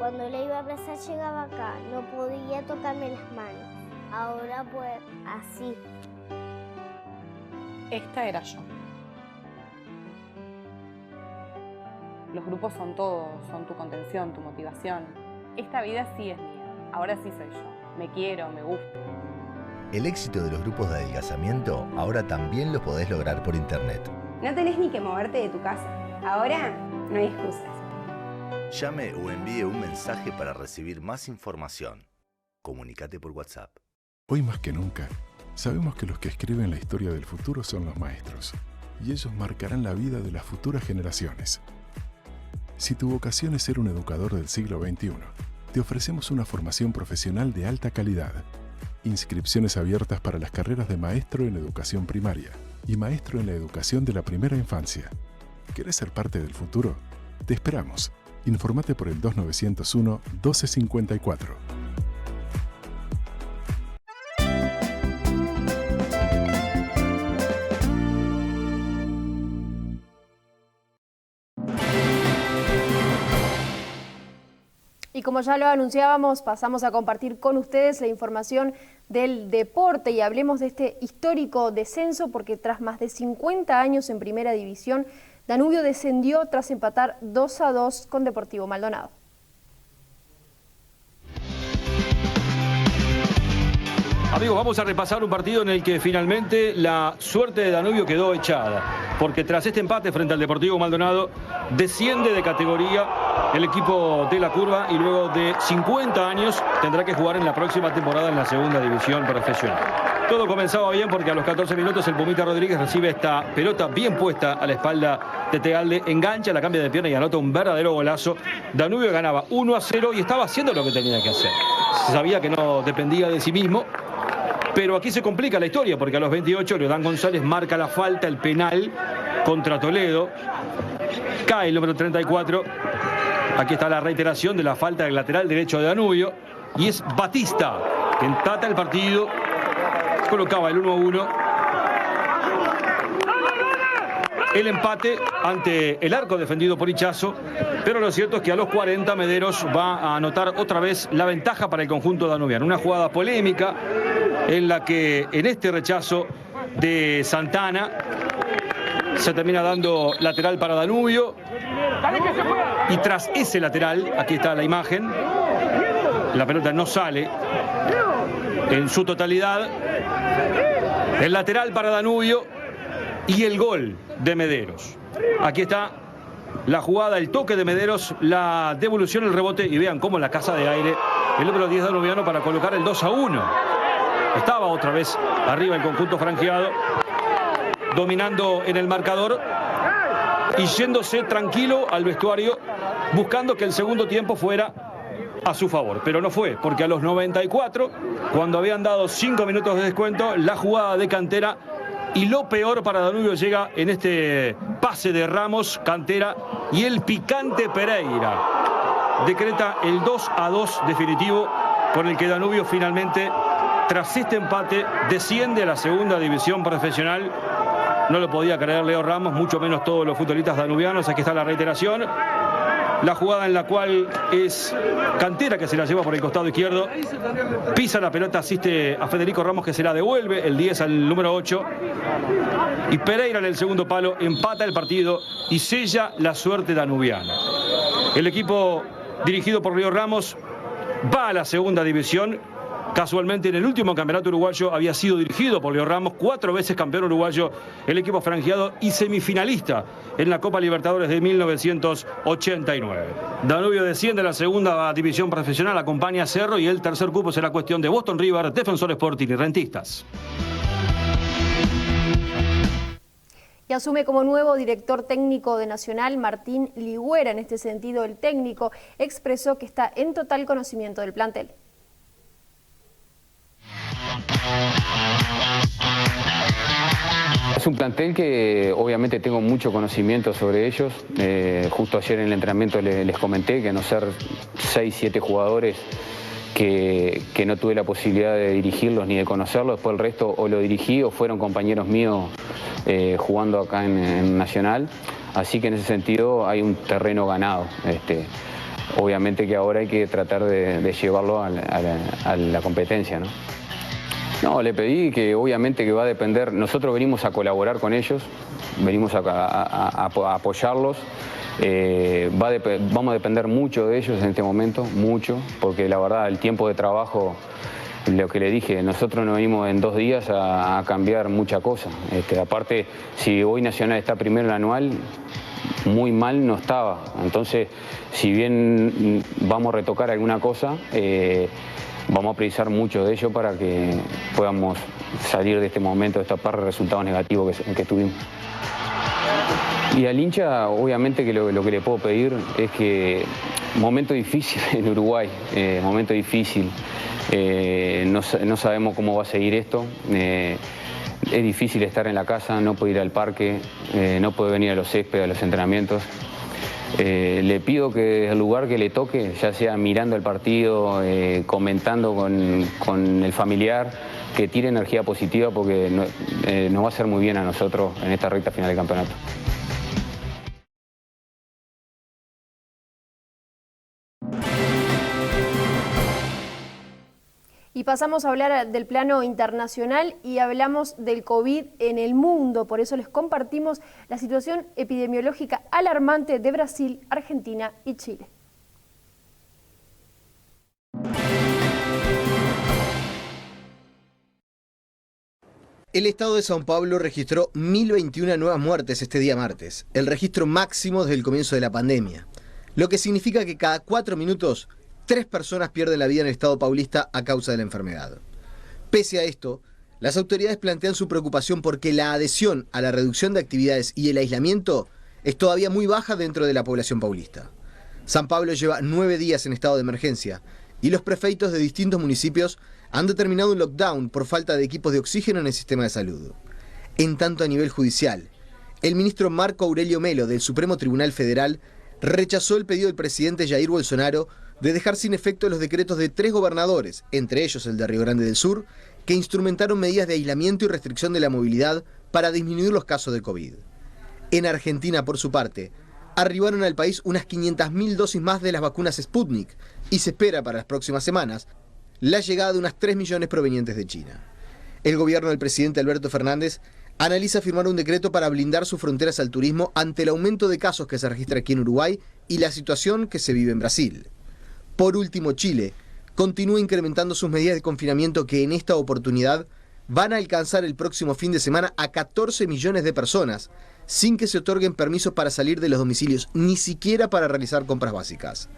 Cuando le iba a abrazar llegaba acá, no podía tocarme las manos, ahora pues así. Esta era yo. Los grupos son todo, son tu contención, tu motivación. Esta vida sí es mía, ahora sí soy yo, me quiero, me gusto. El éxito de los grupos de adelgazamiento ahora también lo podés lograr por internet. No tenés ni que moverte de tu casa. Ahora no hay excusas. Llame o envíe un mensaje para recibir más información. Comunícate por WhatsApp. Hoy más que nunca, sabemos que los que escriben la historia del futuro son los maestros, y ellos marcarán la vida de las futuras generaciones. Si tu vocación es ser un educador del siglo XXI, te ofrecemos una formación profesional de alta calidad. Inscripciones abiertas para las carreras de maestro en educación primaria y maestro en la educación de la primera infancia. ¿Querés ser parte del futuro? Te esperamos. Informate por el 2901-1254. Y como ya lo anunciábamos, pasamos a compartir con ustedes la información del deporte y hablemos de este histórico descenso porque tras más de 50 años en Primera División, Danubio descendió tras empatar 2-2 con Deportivo Maldonado. Amigos, vamos a repasar un partido en el que finalmente la suerte de Danubio quedó echada, porque tras este empate frente al Deportivo Maldonado desciende de categoría el equipo de la Curva y luego de 50 años tendrá que jugar en la próxima temporada en la segunda división profesional. Todo comenzaba bien porque a los 14 minutos el Pumita Rodríguez recibe esta pelota bien puesta a la espalda de Tegalde, engancha, la cambia de pierna y anota un verdadero golazo. Danubio ganaba 1-0 y estaba haciendo lo que tenía que hacer. Se sabía que no dependía de sí mismo, pero aquí se complica la historia porque a los 28 Leodán González marca la falta, el penal contra Toledo. Cae el número 34. Aquí está la reiteración de la falta del lateral derecho de Danubio. Y es Batista que empata el partido. Colocaba el 1-1. El empate ante el arco defendido por Ichazo. Pero lo cierto es que a los 40 Mederos va a anotar otra vez la ventaja para el conjunto danubiano. Una jugada polémica en la que en este rechazo de Santana se termina dando lateral para Danubio. Y tras ese lateral, aquí está la imagen, la pelota no sale en su totalidad. El lateral para Danubio y el gol de Mederos. Aquí está la jugada, el toque de Mederos, la devolución, el rebote y vean cómo la casa de aire, el número 10 danubiano para colocar el 2-1. Estaba otra vez arriba el conjunto franjeado, dominando en el marcador y yéndose tranquilo al vestuario, buscando que el segundo tiempo fuera a su favor. Pero no fue, porque a los 94, cuando habían dado 5 minutos de descuento, la jugada de Cantera y lo peor para Danubio llega en este pase de Ramos, Cantera y el picante Pereira. Decreta el 2-2 definitivo con el que Danubio finalmente, tras este empate, desciende a la segunda división profesional. No lo podía creer Leo Ramos, mucho menos todos los futbolistas danubianos. Aquí está la reiteración. La jugada en la cual es Cantera que se la lleva por el costado izquierdo. Pisa la pelota, asiste a Federico Ramos que se la devuelve, el 10 al número 8. Y Pereira en el segundo palo empata el partido y sella la suerte danubiana. El equipo dirigido por Leo Ramos va a la segunda división. Casualmente en el último campeonato uruguayo había sido dirigido por Leo Ramos, 4 veces campeón uruguayo, el equipo franjeado y semifinalista en la Copa Libertadores de 1989. Danubio desciende a la segunda división profesional, acompaña a Cerro y el tercer cupo será cuestión de Boston River, Defensor Sporting y Rentistas. Y asume como nuevo director técnico de Nacional Martín Ligüera. En este sentido, el técnico expresó que está en total conocimiento del plantel. Es un plantel que obviamente tengo mucho conocimiento sobre ellos. Justo ayer en el entrenamiento les comenté que a no ser 6, 7 jugadores que no tuve la posibilidad de dirigirlos ni de conocerlos, después el resto o lo dirigí o fueron compañeros míos jugando acá en Nacional. Así que en ese sentido hay un terreno ganado. Obviamente que ahora hay que tratar de llevarlo a la competencia, ¿no? No, le pedí que obviamente que va a depender, nosotros venimos a colaborar con ellos, venimos a apoyarlos, vamos a depender mucho de ellos en este momento, mucho, porque la verdad el tiempo de trabajo lo que le dije, nosotros no venimos en 2 días a cambiar muchas cosas. Aparte, si hoy Nacional está primero en el anual, muy mal no estaba. Entonces, si bien vamos a retocar alguna cosa, vamos a precisar mucho de ello para que podamos salir de este momento, de esta par de resultados negativos que tuvimos. Y al hincha, obviamente que lo que le puedo pedir es que, momento difícil en Uruguay, momento difícil, no sabemos cómo va a seguir esto, es difícil estar en la casa, no puede ir al parque, no puede venir a los céspedes, a los entrenamientos. Le pido que desde el lugar que le toque, ya sea mirando el partido, comentando con el familiar, que tire energía positiva porque nos va a hacer muy bien a nosotros en esta recta final del campeonato. Y pasamos a hablar del plano internacional y hablamos del COVID en el mundo. Por eso les compartimos la situación epidemiológica alarmante de Brasil, Argentina y Chile. El estado de São Paulo registró 1.021 nuevas muertes este día martes, el registro máximo desde el comienzo de la pandemia, lo que significa que cada 4 minutos 3 personas pierden la vida en el estado paulista a causa de la enfermedad. Pese a esto, las autoridades plantean su preocupación porque la adhesión a la reducción de actividades y el aislamiento es todavía muy baja dentro de la población paulista. San Pablo lleva 9 días en estado de emergencia y los prefeitos de distintos municipios han determinado un lockdown por falta de equipos de oxígeno en el sistema de salud. En tanto, a nivel judicial, el ministro Marco Aurelio Melo del Supremo Tribunal Federal rechazó el pedido del presidente Jair Bolsonaro de dejar sin efecto los decretos de 3 gobernadores, entre ellos el de Río Grande del Sur, que instrumentaron medidas de aislamiento y restricción de la movilidad para disminuir los casos de COVID. En Argentina, por su parte, arribaron al país unas 500.000 dosis más de las vacunas Sputnik y se espera para las próximas semanas la llegada de unas 3 millones provenientes de China. El gobierno del presidente Alberto Fernández analiza firmar un decreto para blindar sus fronteras al turismo ante el aumento de casos que se registra aquí en Uruguay y la situación que se vive en Brasil. Por último, Chile continúa incrementando sus medidas de confinamiento que en esta oportunidad van a alcanzar el próximo fin de semana a 14 millones de personas, sin que se otorguen permisos para salir de los domicilios, ni siquiera para realizar compras básicas.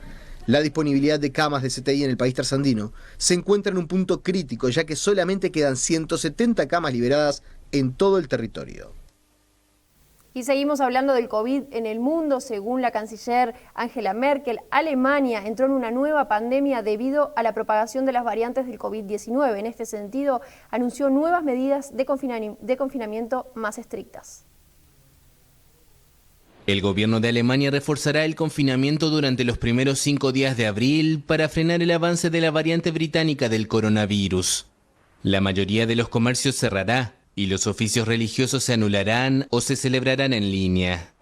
La disponibilidad de camas de CTI en el país trasandino se encuentra en un punto crítico, ya que solamente quedan 170 camas liberadas en todo el territorio. Y seguimos hablando del COVID en el mundo. Según la canciller Angela Merkel, Alemania entró en una nueva pandemia debido a la propagación de las variantes del COVID-19. En este sentido, anunció nuevas medidas de confinamiento más estrictas. El gobierno de Alemania reforzará el confinamiento durante los primeros 5 días de abril para frenar el avance de la variante británica del coronavirus. La mayoría de los comercios cerrará y los oficios religiosos se anularán o se celebrarán en línea.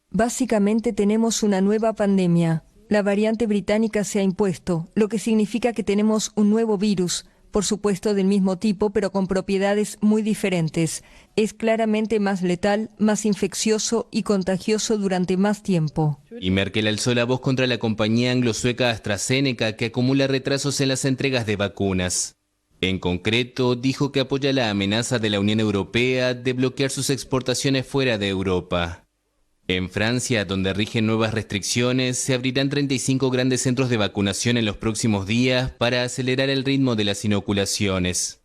Básicamente tenemos una nueva pandemia. La variante británica se ha impuesto, lo que significa que tenemos un nuevo virus, por supuesto del mismo tipo, pero con propiedades muy diferentes. Es claramente más letal, más infeccioso y contagioso durante más tiempo. Y Merkel alzó la voz contra la compañía anglo-sueca AstraZeneca, que acumula retrasos en las entregas de vacunas. En concreto, dijo que apoya la amenaza de la Unión Europea de bloquear sus exportaciones fuera de Europa. En Francia, donde rigen nuevas restricciones, se abrirán 35 grandes centros de vacunación en los próximos días para acelerar el ritmo de las inoculaciones.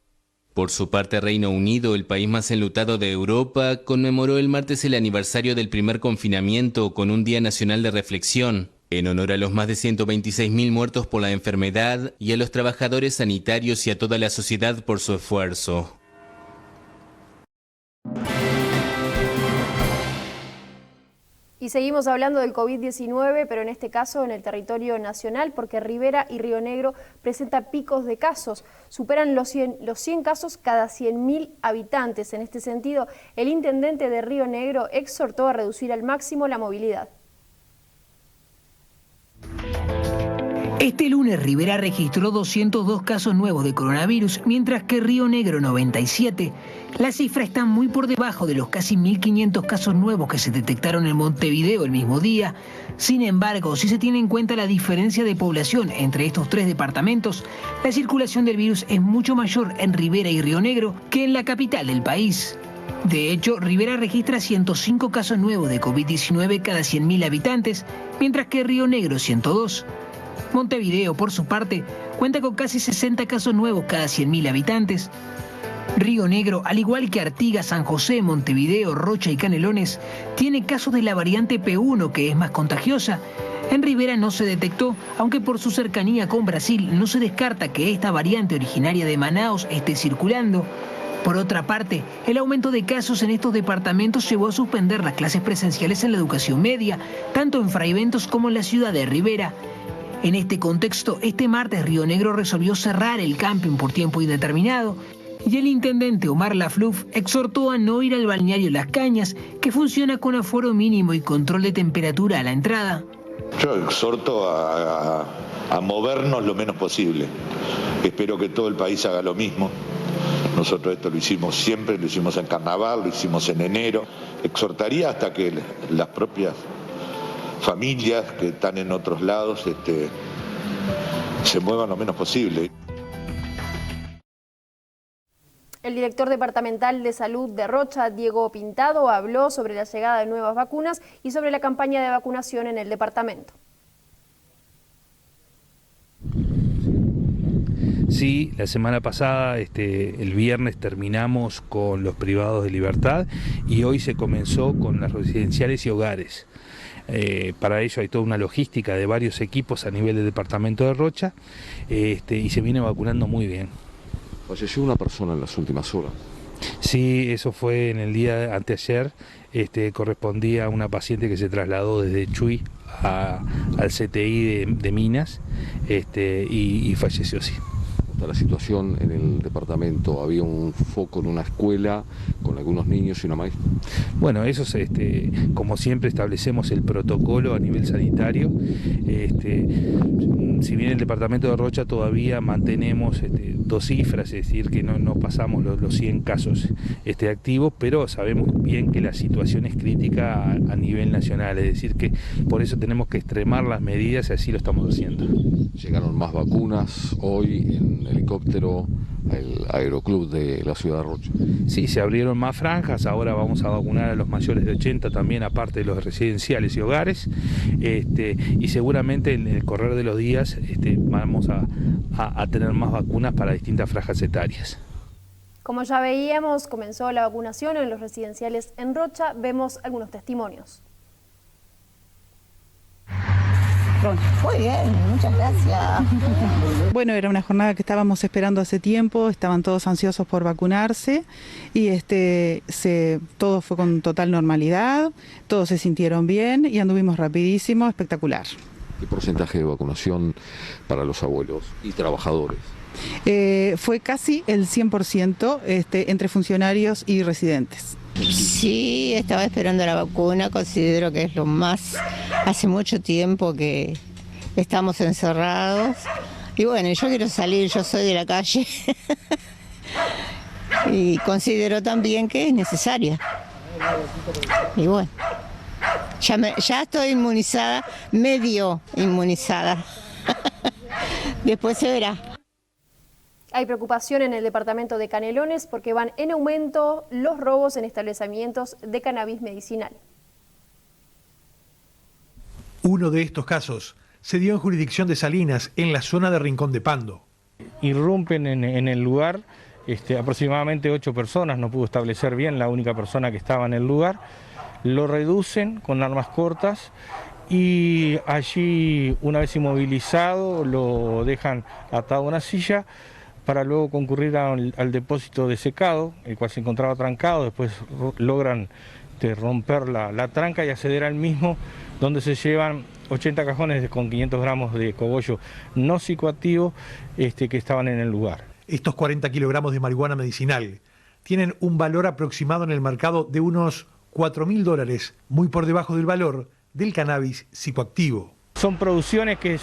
Por su parte, Reino Unido, el país más enlutado de Europa, conmemoró el martes el aniversario del primer confinamiento con un Día Nacional de Reflexión, en honor a los más de 126.000 muertos por la enfermedad y a los trabajadores sanitarios y a toda la sociedad por su esfuerzo. Y seguimos hablando del COVID-19, pero en este caso en el territorio nacional, porque Rivera y Río Negro presenta picos de casos. Superan los 100 casos cada 100.000 habitantes. En este sentido, el intendente de Río Negro exhortó a reducir al máximo la movilidad. Este lunes Rivera registró 202 casos nuevos de coronavirus, mientras que Río Negro 97. La cifra está muy por debajo de los casi 1.500 casos nuevos que se detectaron en Montevideo el mismo día. Sin embargo, si se tiene en cuenta la diferencia de población entre estos tres departamentos, la circulación del virus es mucho mayor en Rivera y Río Negro que en la capital del país. De hecho, Rivera registra 105 casos nuevos de COVID-19 cada 100.000 habitantes, mientras que Río Negro 102. Montevideo, por su parte, cuenta con casi 60 casos nuevos cada 100.000 habitantes. Río Negro, al igual que Artigas, San José, Montevideo, Rocha y Canelones, tiene casos de la variante P1, que es más contagiosa. En Rivera no se detectó, aunque por su cercanía con Brasil no se descarta que esta variante originaria de Manaos esté circulando. Por otra parte, el aumento de casos en estos departamentos llevó a suspender las clases presenciales en la educación media, tanto en Fraiventos como en la ciudad de Rivera. En este contexto, este martes Río Negro resolvió cerrar el camping por tiempo indeterminado y el intendente Omar Lafluf exhortó a no ir al balneario Las Cañas, que funciona con aforo mínimo y control de temperatura a la entrada. Yo exhorto a movernos lo menos posible. Espero que todo el país haga lo mismo. Nosotros esto lo hicimos siempre, lo hicimos en carnaval, lo hicimos en enero. Exhortaría hasta que las propias familias que están en otros lados se muevan lo menos posible. El director departamental de salud de Rocha, Diego Pintado, habló sobre la llegada de nuevas vacunas y sobre la campaña de vacunación en el departamento. Sí, la semana pasada, el viernes, terminamos con los privados de libertad y hoy se comenzó con las residenciales y hogares. Para ello hay toda una logística de varios equipos a nivel del departamento de Rocha y se viene vacunando muy bien. ¿Falleció una persona en las últimas horas? Sí, eso fue en el día de anteayer. Correspondía a una paciente que se trasladó desde Chuy al CTI de Minas y falleció, sí. La situación en el departamento, había un foco en una escuela con algunos niños y una maestra. Bueno, eso es, como siempre establecemos el protocolo a nivel sanitario. Si bien el departamento de Rocha todavía mantenemos dos cifras, es decir, que no pasamos los 100 casos activos, pero sabemos bien que la situación es crítica a nivel nacional, es decir, que por eso tenemos que extremar las medidas y así lo estamos haciendo. Llegaron más vacunas hoy en helicóptero al aeroclub de la ciudad de Rocha. Sí, se abrieron más franjas, ahora vamos a vacunar a los mayores de 80 también, aparte de los residenciales y hogares, y seguramente en el correr de los días vamos a tener más vacunas para distintas franjas etarias. Como ya veíamos, comenzó la vacunación en los residenciales en Rocha. Vemos algunos testimonios. Muy bien, muchas gracias. Bueno, era una jornada que estábamos esperando hace tiempo, estaban todos ansiosos por vacunarse y todo fue con total normalidad, todos se sintieron bien y anduvimos rapidísimo, espectacular. ¿Qué porcentaje de vacunación para los abuelos y trabajadores? Fue casi el 100% entre funcionarios y residentes. Sí, estaba esperando la vacuna, considero que es lo más, hace mucho tiempo que estamos encerrados y bueno, yo quiero salir, yo soy de la calle y considero también que es necesaria. Y bueno, ya estoy inmunizada, medio inmunizada, después se verá. Hay preocupación en el departamento de Canelones porque van en aumento los robos en establecimientos de cannabis medicinal. Uno de estos casos se dio en jurisdicción de Salinas, en la zona de Rincón de Pando. Irrumpen en el lugar, aproximadamente 8 personas, no pudo establecer bien la única persona que estaba en el lugar. Lo reducen con armas cortas y allí, una vez inmovilizado, lo dejan atado a una silla para luego concurrir al depósito de secado, el cual se encontraba trancado. Después logran romper la tranca y acceder al mismo, donde se llevan 80 cajones con 500 gramos de cogollo no psicoactivo que estaban en el lugar. Estos 40 kilogramos de marihuana medicinal tienen un valor aproximado en el mercado de unos $4.000, muy por debajo del valor del cannabis psicoactivo. Son producciones que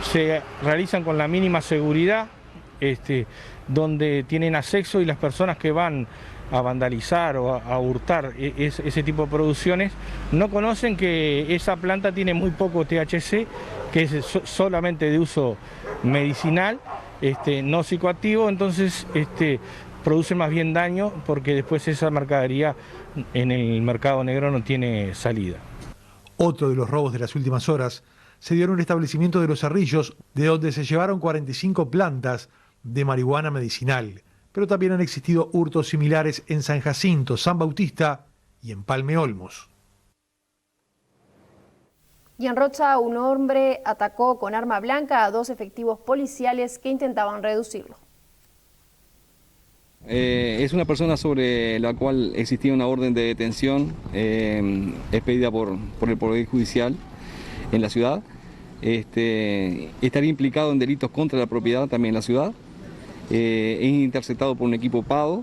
se realizan con la mínima seguridad, donde tienen acceso y las personas que van a vandalizar o a hurtar ese tipo de producciones no conocen que esa planta tiene muy poco THC, que es solamente de uso medicinal, no psicoactivo, entonces produce más bien daño porque después esa mercadería en el mercado negro no tiene salida. Otro de los robos de las últimas horas se dio en un establecimiento de Los Cerrillos, de donde se llevaron 45 plantas de marihuana medicinal. Pero también han existido hurtos similares en San Jacinto, San Bautista y en Palme Olmos. Y en Rocha, un hombre atacó con arma blanca a 2 efectivos policiales que intentaban reducirlo. Es una persona sobre la cual existía una orden de detención expedida por el Poder Judicial en la ciudad. Estaría implicado en delitos contra la propiedad también en la ciudad. Es interceptado por un equipo PADO.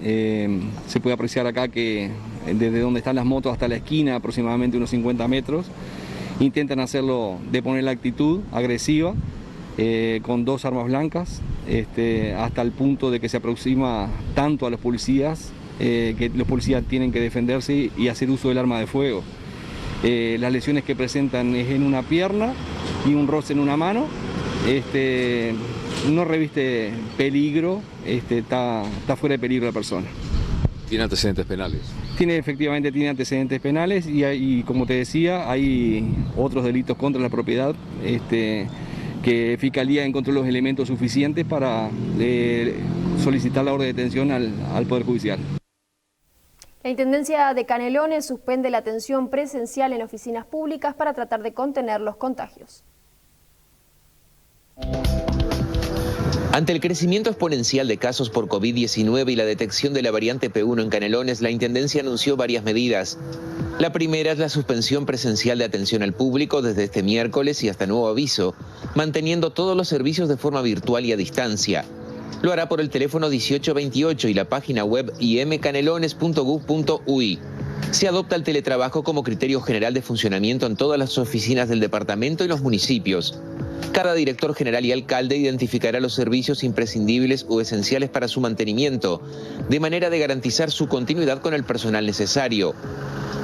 Se puede apreciar acá que desde donde están las motos hasta la esquina, aproximadamente unos 50 metros, intentan hacerlo de poner la actitud agresiva con 2 armas blancas, hasta el punto de que se aproxima tanto a los policías, que los policías tienen que defenderse y hacer uso del arma de fuego. Las lesiones que presentan es en una pierna y un roce en una mano. No reviste peligro, está fuera de peligro la persona. ¿Tiene antecedentes penales? Efectivamente tiene antecedentes penales y como te decía, hay otros delitos contra la propiedad que Fiscalía encontró los elementos suficientes para solicitar la orden de detención al Poder Judicial. La Intendencia de Canelones suspende la atención presencial en oficinas públicas para tratar de contener los contagios. Ante el crecimiento exponencial de casos por COVID-19 y la detección de la variante P1 en Canelones, la Intendencia anunció varias medidas. La primera es la suspensión presencial de atención al público desde este miércoles y hasta nuevo aviso, manteniendo todos los servicios de forma virtual y a distancia. Lo hará por el teléfono 1828 y la página web imcanelones.gov.uy. Se adopta el teletrabajo como criterio general de funcionamiento en todas las oficinas del departamento y los municipios. Cada director general y alcalde identificará los servicios imprescindibles o esenciales para su mantenimiento, de manera de garantizar su continuidad con el personal necesario.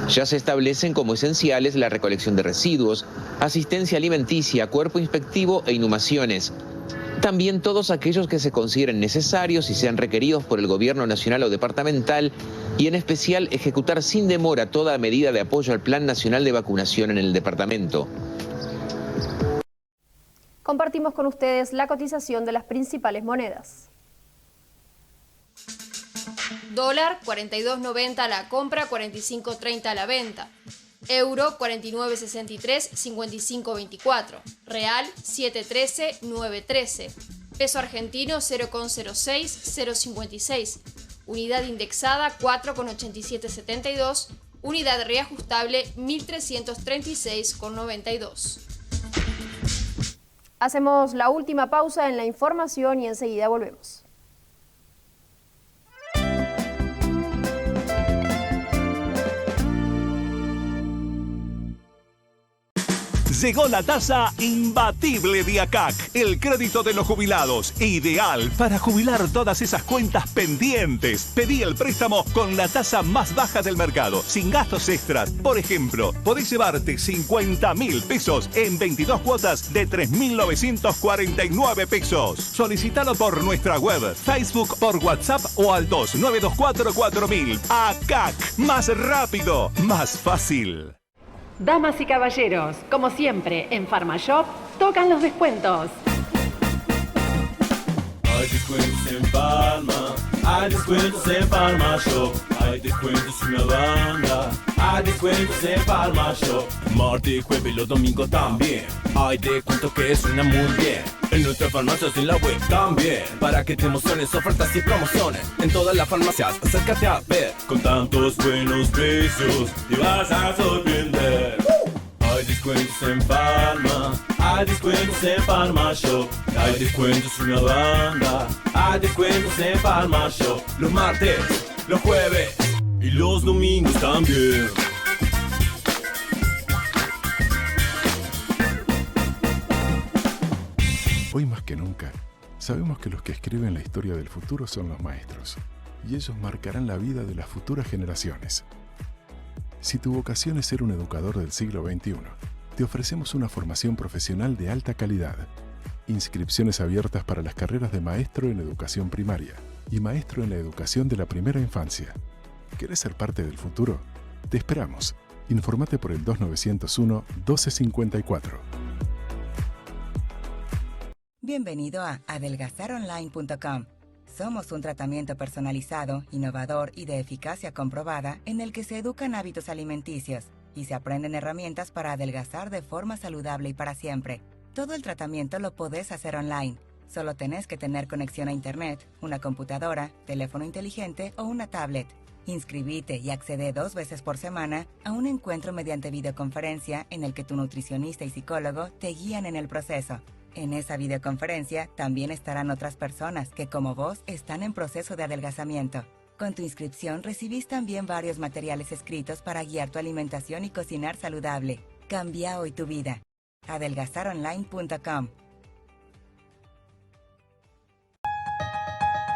Ya se establecen como esenciales la recolección de residuos, asistencia alimenticia, cuerpo inspectivo e inhumaciones. También todos aquellos que se consideren necesarios y sean requeridos por el gobierno nacional o departamental, y en especial ejecutar sin demora toda medida de apoyo al Plan Nacional de Vacunación en el departamento. Compartimos con ustedes la cotización de las principales monedas. Dólar 42.90 a la compra, 45.30 a la venta. Euro 49.63, 55.24. Real 7.13, 9.13. Peso argentino 0.06, 0.56. Unidad indexada 4.8772. Unidad reajustable 1.336,92. Hacemos la última pausa en la información y enseguida volvemos. Llegó la tasa imbatible de ACAC, el crédito de los jubilados, ideal para jubilar todas esas cuentas pendientes. Pedí el préstamo con la tasa más baja del mercado, sin gastos extras. Por ejemplo, podés llevarte 50.000 pesos en 22 cuotas de 3.949 pesos. Solicitalo por nuestra web, Facebook, por WhatsApp o al 29244000. ACAC, más rápido, más fácil. Damas y caballeros, como siempre, en Farmashop tocan los descuentos. Hay descuentos en Palma, hay descuentos en Farmashop, hay descuentos en la banda, hay descuentos en Farmashop. Martes, jueves y los domingos también, hay descuentos que suenan muy bien. En nuestras farmacias y en la web también, para que te emociones, ofertas y promociones. En todas las farmacias, acércate a ver. Con tantos buenos precios, te vas a sorprender. Hay descuentos en Palma, hay descuentos en Farmashop, hay descuentos en la banda, hay descuentos en Farmashop. Los martes, los jueves y los domingos también. Hoy más que nunca, sabemos que los que escriben la historia del futuro son los maestros, y ellos marcarán la vida de las futuras generaciones. Si tu vocación es ser un educador del siglo XXI, te ofrecemos una formación profesional de alta calidad. Inscripciones abiertas para las carreras de maestro en educación primaria y maestro en la educación de la primera infancia. ¿Quieres ser parte del futuro? Te esperamos. Informate por el 2901-1254. Bienvenido a adelgazaronline.com. Somos un tratamiento personalizado, innovador y de eficacia comprobada en el que se educan hábitos alimenticios y se aprenden herramientas para adelgazar de forma saludable y para siempre. Todo el tratamiento lo podés hacer online. Solo tenés que tener conexión a internet, una computadora, teléfono inteligente o una tablet. Inscribite y accede 2 veces por semana a un encuentro mediante videoconferencia en el que tu nutricionista y psicólogo te guían en el proceso. En esa videoconferencia también estarán otras personas que, como vos, están en proceso de adelgazamiento. Con tu inscripción recibís también varios materiales escritos para guiar tu alimentación y cocinar saludable. Cambia hoy tu vida. adelgazaronline.com.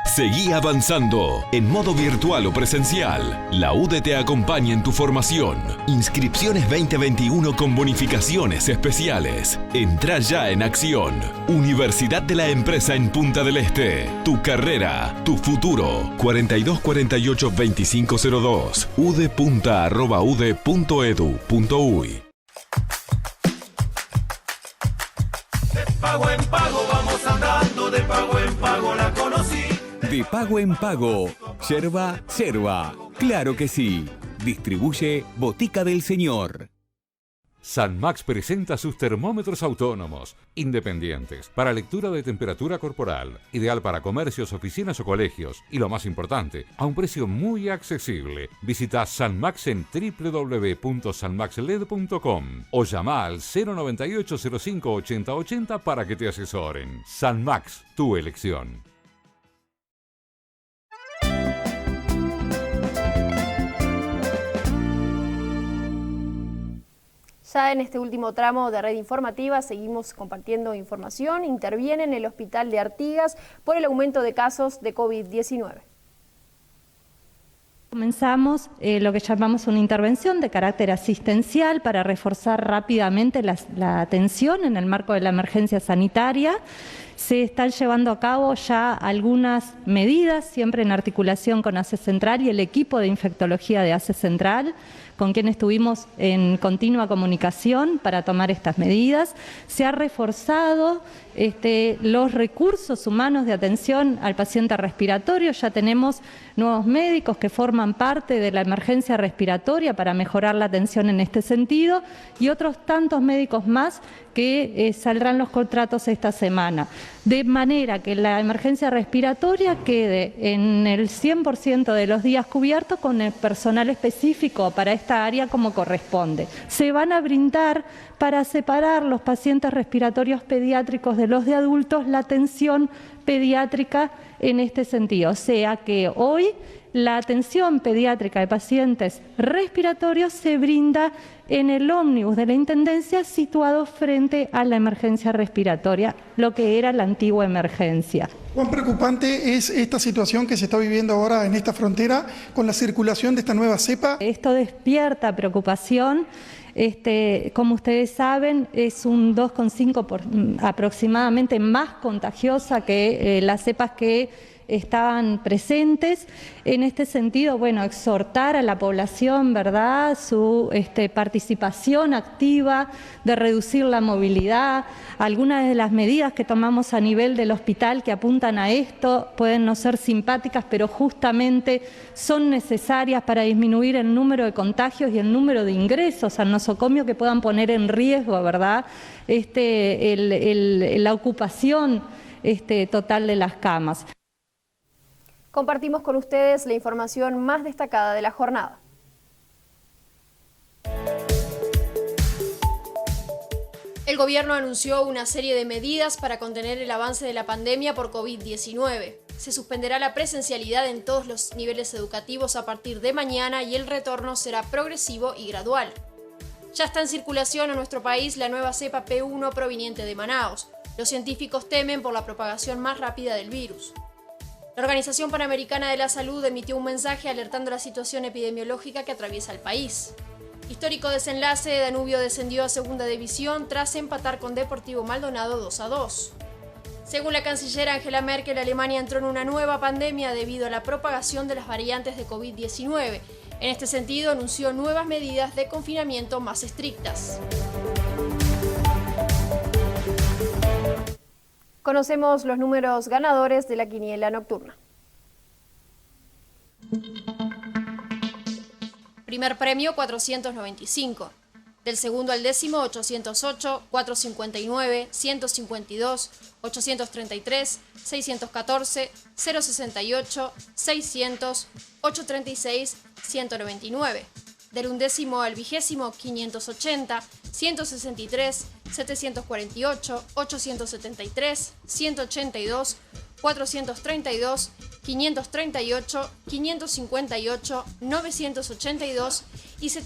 Seguí avanzando, en modo virtual o presencial. La UDE te acompaña en tu formación. Inscripciones 2021 con bonificaciones especiales. Entrá ya en acción. Universidad de la Empresa en Punta del Este. Tu carrera, tu futuro. 4248-2502. udepunta@ude.edu.uy. De pago en pago vamos andando, de pago en pago la conocí. De pago en pago. Yerba, yerba. Claro que sí. Distribuye Botica del Señor. Sanmax presenta sus termómetros autónomos, independientes, para lectura de temperatura corporal, ideal para comercios, oficinas o colegios, y lo más importante, a un precio muy accesible. Visita Sanmax en www.sanmaxled.com o llama al 098 05 80 80 para que te asesoren. Sanmax, tu elección. Ya en este último tramo de Red Informativa seguimos compartiendo información. Interviene en el hospital de Artigas por el aumento de casos de COVID-19. Comenzamos lo que llamamos una intervención de carácter asistencial para reforzar rápidamente la atención en el marco de la emergencia sanitaria. Se están llevando a cabo ya algunas medidas, siempre en articulación con ACE Central y el equipo de infectología de ACE Central, con quien estuvimos en continua comunicación para tomar estas medidas. Se ha reforzado los recursos humanos de atención al paciente respiratorio. Ya tenemos nuevos médicos que forman parte de la emergencia respiratoria para mejorar la atención en este sentido y otros tantos médicos más que saldrán los contratos esta semana. De manera que la emergencia respiratoria quede en el 100% de los días cubiertos con el personal específico para esta área como corresponde. Se van a brindar para separar los pacientes respiratorios pediátricos de los de adultos la atención pediátrica en este sentido. O sea que hoy la atención pediátrica de pacientes respiratorios se brinda en el ómnibus de la Intendencia situado frente a la emergencia respiratoria, lo que era la antigua emergencia. ¿Cuán preocupante es esta situación que se está viviendo ahora en esta frontera con la circulación de esta nueva cepa? Esto despierta preocupación. Como ustedes saben, es un 2,5 aproximadamente más contagiosa que las cepas que estaban presentes. En este sentido, bueno, exhortar a la población, ¿verdad?, su participación activa, de reducir la movilidad. Algunas de las medidas que tomamos a nivel del hospital que apuntan a esto pueden no ser simpáticas, pero justamente son necesarias para disminuir el número de contagios y el número de ingresos al nosocomio que puedan poner en riesgo, ¿verdad?, la ocupación total de las camas. Compartimos con ustedes la información más destacada de la jornada. El gobierno anunció una serie de medidas para contener el avance de la pandemia por COVID-19. Se suspenderá la presencialidad en todos los niveles educativos a partir de mañana y el retorno será progresivo y gradual. Ya está en circulación en nuestro país la nueva cepa P1 proveniente de Manaos. Los científicos temen por la propagación más rápida del virus. La Organización Panamericana de la Salud emitió un mensaje alertando la situación epidemiológica que atraviesa el país. Histórico desenlace, Danubio descendió a segunda división tras empatar con Deportivo Maldonado 2-2. Según la canciller Angela Merkel, Alemania entró en una nueva pandemia debido a la propagación de las variantes de COVID-19. En este sentido, anunció nuevas medidas de confinamiento más estrictas. Conocemos los números ganadores de la quiniela nocturna. Primer premio 495. Del segundo al décimo 808, 459, 152, 833, 614, 068, 600, 836, 199. Del undécimo al vigésimo 580, 163, 748, 873, 182, 432, 538, 558, 982 y 700.